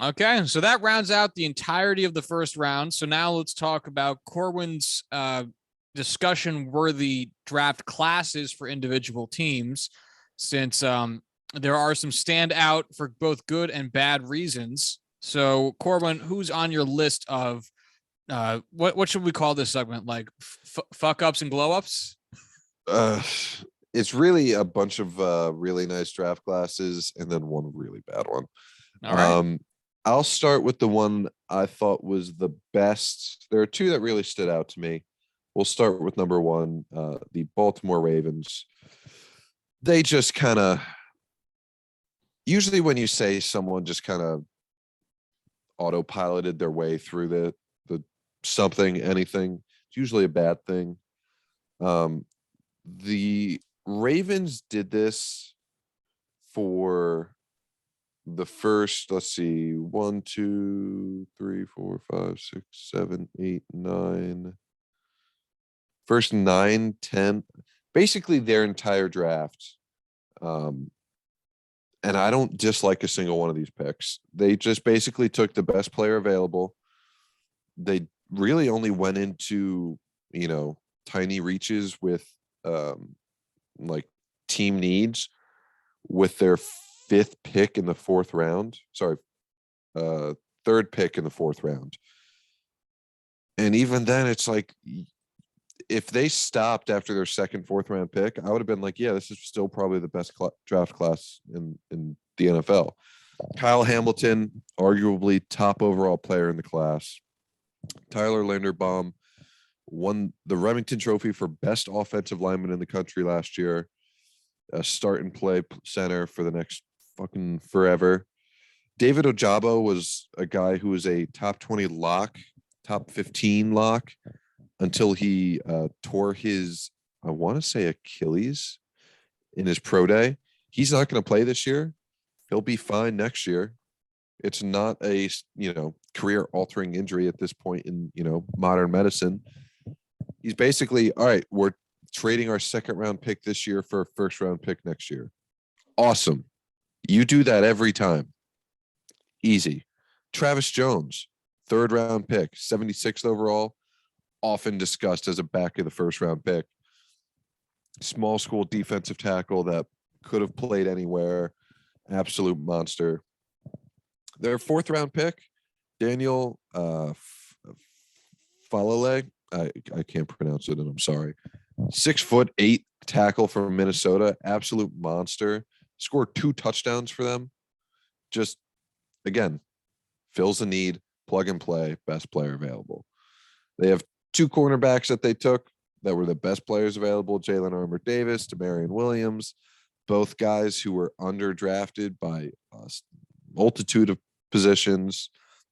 Okay, so that rounds out the entirety of the first round. So now let's talk about Corwin's discussion-worthy draft classes for individual teams, since there are some standout for both good and bad reasons. So, Corwin, who's on your list of what should we call this segment? Like fuck ups and glow ups? It's really a bunch of really nice draft classes and then one really bad one. All right. I'll start with the one I thought was the best. There are 2 that really stood out to me. We'll start with number one, the Baltimore Ravens. They just kind of, usually when you say someone just kind of autopiloted their way through the something, anything, it's usually a bad thing. The Ravens did this for the first, let's see, 1, 2, 3, 4, 5, 6, 7, 8, 9. First 9, 10, basically their entire draft. And I don't dislike a single one of these picks. They just basically took the best player available. They really only went into, tiny reaches with like team needs with their fifth pick in the fourth round. Sorry, third pick in the fourth round. And even then, it's like, if they stopped after their second, fourth round pick, I would have been like, yeah, this is still probably the best draft class in the NFL. Kyle Hamilton, arguably top overall player in the class. Tyler Linderbaum won the Remington Trophy for best offensive lineman in the country last year. A start and play center for the next fucking forever. David Ojabo was a guy who was a top 20 lock, top 15 lock, until he tore his, I want to say, Achilles in his pro day. He's not going to play this year. He'll be fine next year. It's not a, career altering injury at this point in, modern medicine. He's basically, all right, we're trading our second round pick this year for a first round pick next year. Awesome. You do that every time. Easy. Travis Jones, third round pick, 76th overall, often discussed as a back of the first round pick. Small school defensive tackle that could have played anywhere. Absolute monster. Their fourth round pick, Daniel Falale. I can't pronounce it, and I'm sorry. 6'8" tackle from Minnesota. Absolute monster. Scored 2 touchdowns for them. Just, again, fills the need, plug and play, best player available. They have 2 cornerbacks that they took that were the best players available, Jalen Armour Davis, Demarion Williams, both guys who were underdrafted by a multitude of positions.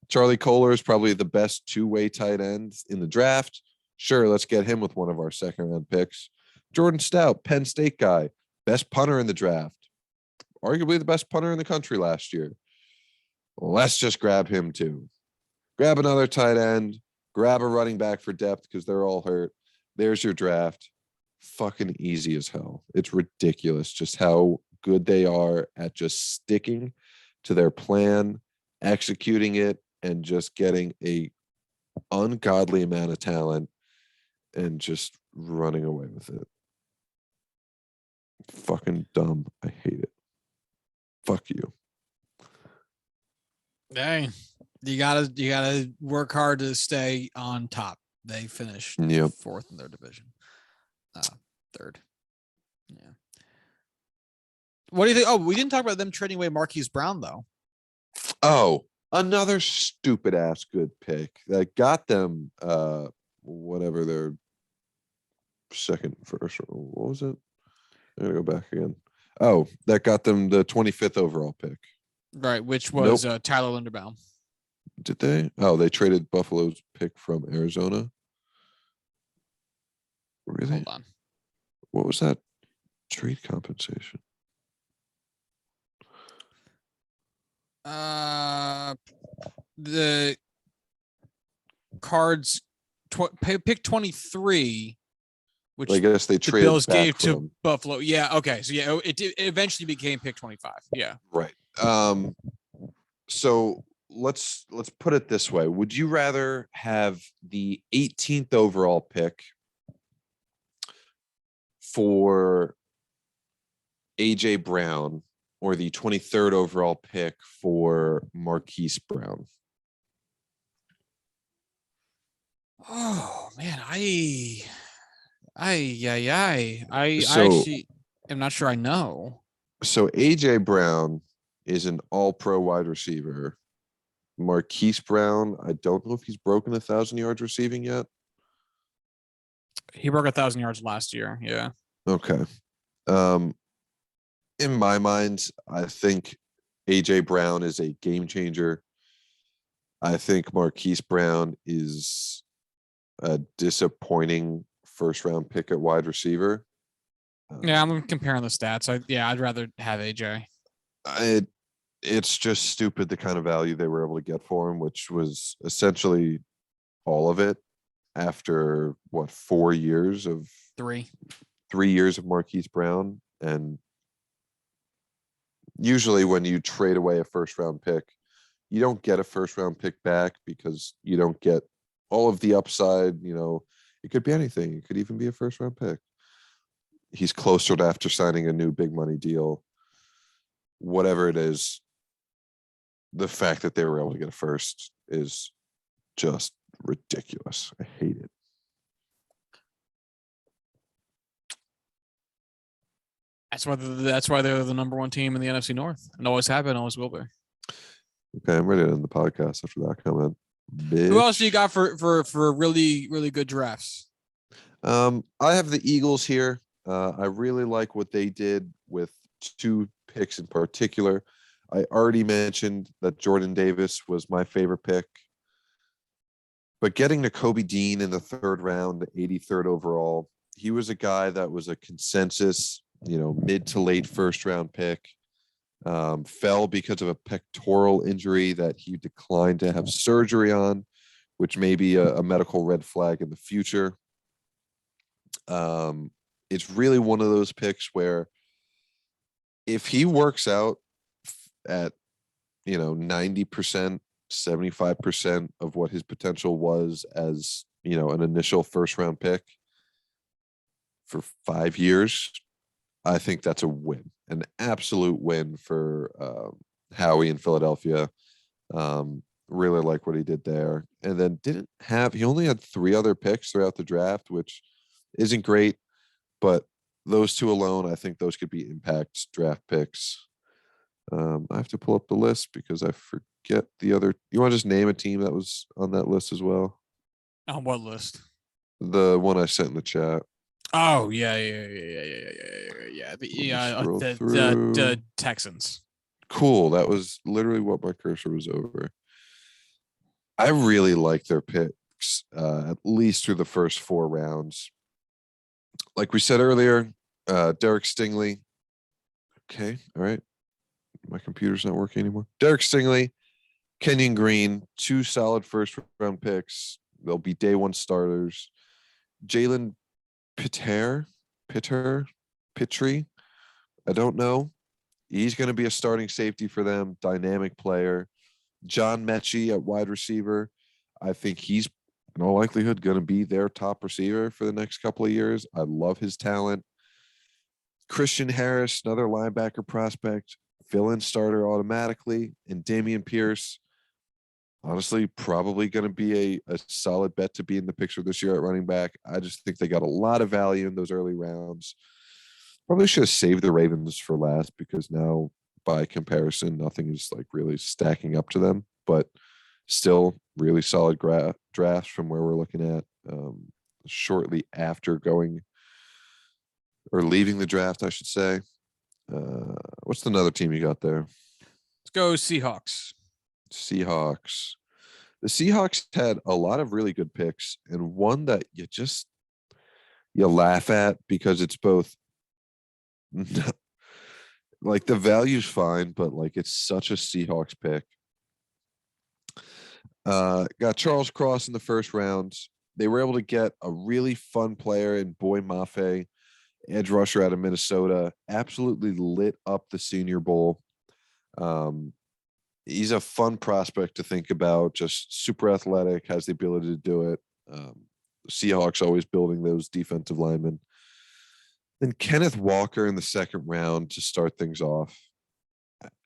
Charlie Kohler is probably the best two-way tight end in the draft. Sure, let's get him with one of our second-round picks. Jordan Stout, Penn State guy, best punter in the draft, arguably the best punter in the country last year. Well, let's just grab him too. Grab another tight end, grab a running back for depth because they're all hurt. There's your draft. Fucking easy as hell. It's ridiculous just how good they are at just sticking to their plan, executing it, and just getting a ungodly amount of talent and just running away with it. Fucking dumb. I hate it. Fuck you. Dang. You gotta work hard to stay on top. They finished fourth in their division. Third. Yeah. What do you think? Oh, we didn't talk about them trading away Marquise Brown, though. Oh, another stupid ass good pick that got them whatever their second, first. What was it? I'm gonna go back again. Oh, that got them the 25th overall pick. Right, which was Tyler Linderbaum. Did they? Oh, they traded Buffalo's pick from Arizona. Really? Hold on. What was that trade compensation? The Cards pick 23, which I guess they the traded Bills gave to from Buffalo. Yeah. Okay. So yeah, it eventually became pick 25. Yeah. Right. So let's put it this way. Would you rather have the 18th overall pick for AJ Brown or the 23rd overall pick for Marquise Brown? Oh man, I So- actually am not sure I know. So AJ Brown is an all-pro wide receiver. Marquise Brown, I don't know if he's broken 1,000 yards receiving yet. He broke 1,000 yards last year. Yeah. Okay. Um, in my mind, I think AJ Brown is a game changer. I think Marquise Brown is a disappointing first round pick at wide receiver. Yeah, I'm comparing the stats. I'd rather have AJ. It it's just stupid the kind of value they were able to get for him, which was essentially all of it after what 4 years of 3. 3 years of Marquise Brown. And usually when you trade away a first round pick, you don't get a first round pick back because you don't get all of the upside. It could be anything. It could even be a first round pick. He's closer to after signing a new big money deal. Whatever it is, the fact that they were able to get a first is just ridiculous. I hate it. That's why they're the number one team in the NFC North, and always have been, always will be. Okay, I'm ready to end the podcast after that comment. Bitch. Who else do you got for really really good drafts? I have the Eagles here. I really like what they did with 2 picks in particular. I already mentioned that Jordan Davis was my favorite pick. But getting to Kobe Dean in the 3rd round, the 83rd overall, he was a guy that was a consensus, mid to late first round pick. Fell because of a pectoral injury that he declined to have surgery on, which may be a medical red flag in the future. It's really one of those picks where if he works out at 90%, 75% of what his potential was as an initial first round pick for 5 years, I think that's a win, an absolute win for Howie in Philadelphia. Really like what he did there. And then he only had 3 other picks throughout the draft, which isn't great, but those 2 alone, I think those could be impact draft picks. I have to pull up the list because I forget the other. You want to just name a team that was on that list as well? On what list? The one I sent in the chat. Oh yeah. The Texans. Cool. That was literally what my cursor was over. I really like their picks, at least through the first 4 rounds. Like we said earlier, Derek Stingley. Okay, all right. My computer's not working anymore. Derek Stingley, Kenyon Green, 2 solid first round picks. They'll be day 1 starters. Jalen Pittree. I don't know. He's going to be a starting safety for them. Dynamic player. John Mechie at wide receiver. I think he's in all likelihood going to be their top receiver for the next couple of years. I love his talent. Christian Harris, another linebacker prospect, fill-in starter automatically. And Dameon Pierce, honestly, probably going to be a solid bet to be in the picture this year at running back. I just think they got a lot of value in those early rounds. Probably should have saved the Ravens for last because now, by comparison, nothing is like really stacking up to them. But still, really solid drafts from where we're looking at shortly after going or leaving the draft, I should say. What's another team you got there? Let's go Seahawks. Seahawks. The Seahawks had a lot of really good picks, and one that you laugh at because it's both like the value's fine, but like it's such a Seahawks pick. Got Charles Cross in the first round. They were able to get a really fun player in Boy Mafe, edge rusher out of Minnesota. Absolutely lit up the Senior Bowl. He's a fun prospect to think about. Just super athletic, has the ability to do it. Seahawks always building those defensive linemen. Then Kenneth Walker in the second round to start things off.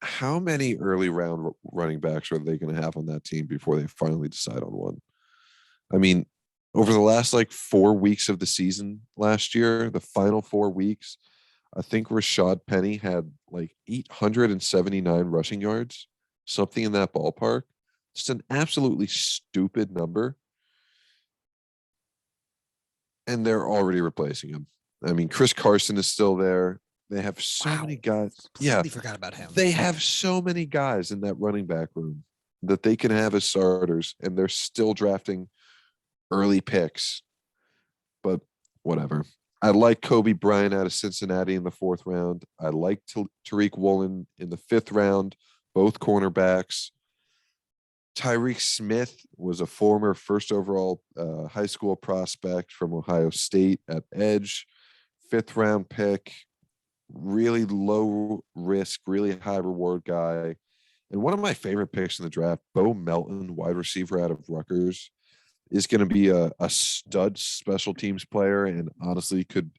How many early round running backs are they going to have on that team before they finally decide on one? I mean, over the last 4 weeks of the season last year, the final 4 weeks, I think Rashad Penny had 879 rushing yards, something in that ballpark. Just an absolutely stupid number. and they're already replacing him. I mean, Chris Carson is still there. They have so many guys. Completely forgot about him. They have so many guys in that running back room that they can have as starters, and they're still drafting early picks. But whatever. I like Kobe Bryant out of Cincinnati in the 4th round. I like Tariq Woolen in the 5th round, both cornerbacks. Tyreek Smith was a former first overall high school prospect from Ohio State at edge, 5th round pick, really low risk, really high reward guy. And one of my favorite picks in the draft, Bo Melton, wide receiver out of Rutgers, is going to be a stud special teams player and honestly could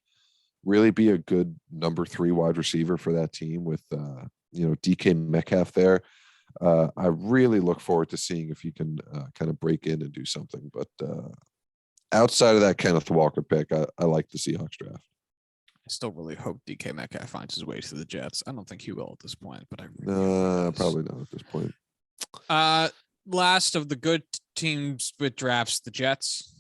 really be a good number 3 wide receiver for that team with, DK Metcalf there. I really look forward to seeing if he can kind of break in and do something. But outside of that Kenneth Walker pick, I like the Seahawks draft. I still really hope DK Metcalf finds his way to the Jets. I don't think he will at this point, but I really probably not at this point. Last of the good teams with drafts, the Jets.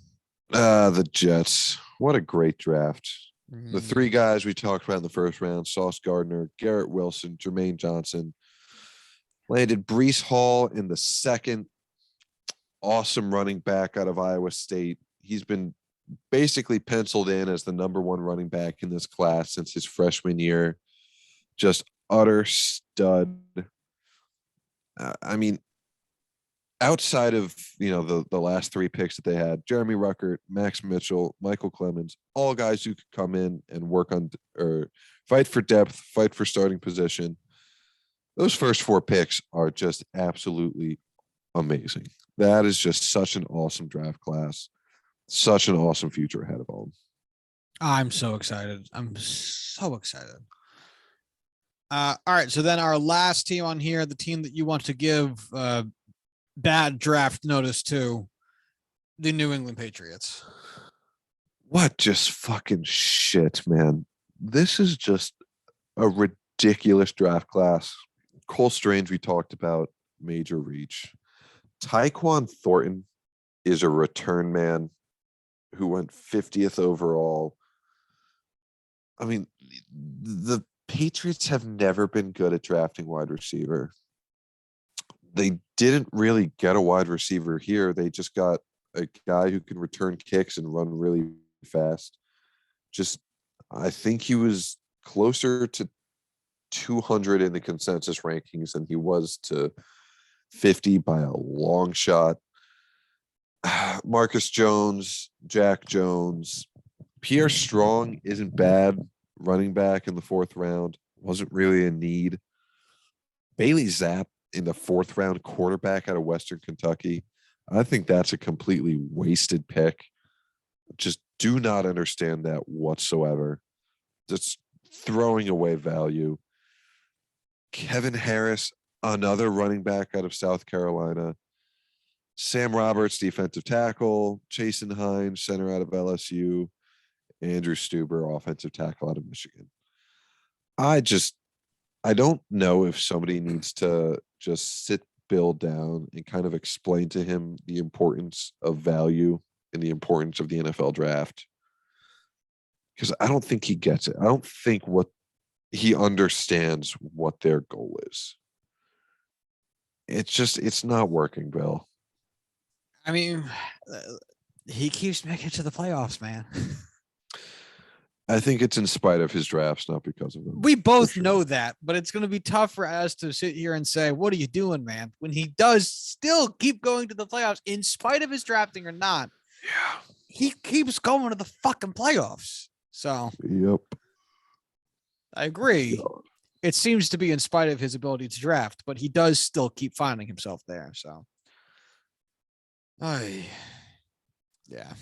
The Jets. What a great draft. The 3 guys we talked about in the 1st round, Sauce Gardner, Garrett Wilson, Jermaine Johnson, landed Breece Hall in the 2nd. Awesome running back out of Iowa State. He's been basically penciled in as the number 1 running back in this class since his freshman year. Just utter stud. I mean, outside of the last 3 picks that they had, Jeremy Ruckert, Max Mitchell, Michael Clemens, all guys who could come in and work on or fight for depth, fight for starting position. Those first 4 picks are just absolutely amazing. That is just such an awesome draft class. Such an awesome future ahead of them. I'm so excited. I'm so excited. All right. So then our last team on here, the team that you want to give bad draft notice to, the New England Patriots. What just fucking shit, man. This is just a ridiculous draft class. Cole Strange, we talked about, major reach. Tyquan Thornton is a return man who went 50th overall. I mean, the Patriots have never been good at drafting wide receiver. They didn't really get a wide receiver here. They just got a guy who can return kicks and run really fast. I think he was closer to 200 in the consensus rankings than he was to 50 by a long shot. Marcus Jones, Jack Jones, Pierre Strong isn't bad running back in the 4th round. Wasn't really a need. Bailey Zapp in the 4th round, quarterback out of Western Kentucky. I think that's a completely wasted pick. Just do not understand that whatsoever. Just throwing away value. Kevin Harris, another running back out of South Carolina. Sam Roberts, defensive tackle. Jason Hines, center out of LSU. Andrew Stuber, offensive tackle out of Michigan. I don't know if somebody needs to just sit Bill down and kind of explain to him the importance of value and the importance of the NFL draft. Because I don't think he gets it. I don't think he understands what their goal is. It's not working, Bill. I mean, he keeps making it to the playoffs, man. I think it's in spite of his drafts, not because of them. We both know that, but it's going to be tough for us to sit here and say, what are you doing, man? When he does still keep going to the playoffs in spite of his drafting or not. Yeah. He keeps going to the fucking playoffs. So, yep. I agree. God. It seems to be in spite of his ability to draft, but he does still keep finding himself there. So, yeah.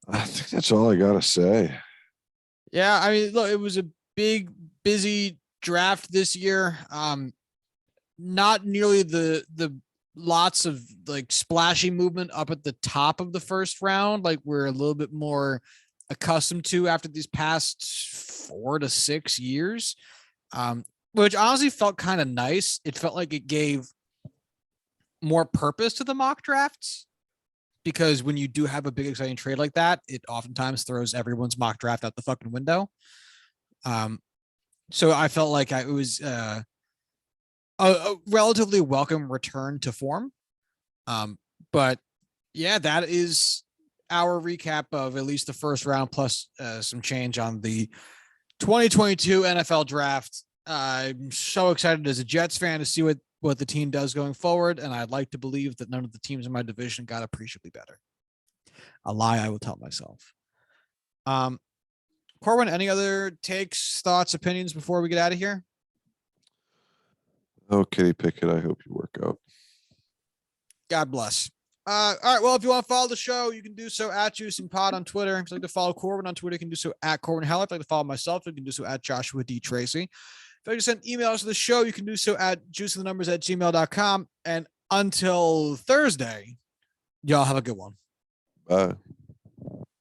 I think that's all I got to say. Yeah, I mean, look, it was a big, busy draft this year. Not nearly the lots of like splashy movement up at the top of the 1st round, like we're a little bit more accustomed to after these past 4 to 6 years, which honestly felt kind of nice. It felt like it gave more purpose to the mock drafts. because when you do have a big exciting trade like that, it oftentimes throws everyone's mock draft out the fucking window. So I felt like it was a relatively welcome return to form. But yeah, that is our recap of at least the first round plus some change on the 2022 NFL draft. I'm so excited as a Jets fan to see what the team does going forward, and I'd like to believe that none of the teams in my division got appreciably better. A lie I will tell myself. Corwin, any other takes, thoughts, opinions before we get out of here? Oh, Kenny Pickett, I hope you work out. God bless. All right. Well, if you want to follow the show, you can do so at Juicing Pod on Twitter. If you'd like to follow Corwin on Twitter, you can do so at Corwin Hell. If you'd like to follow myself, you can do so at Joshua D. Tracy. If you'd like to send emails to the show, you can do so at juicingthenumbers@gmail.com. And until Thursday, y'all have a good one. Bye.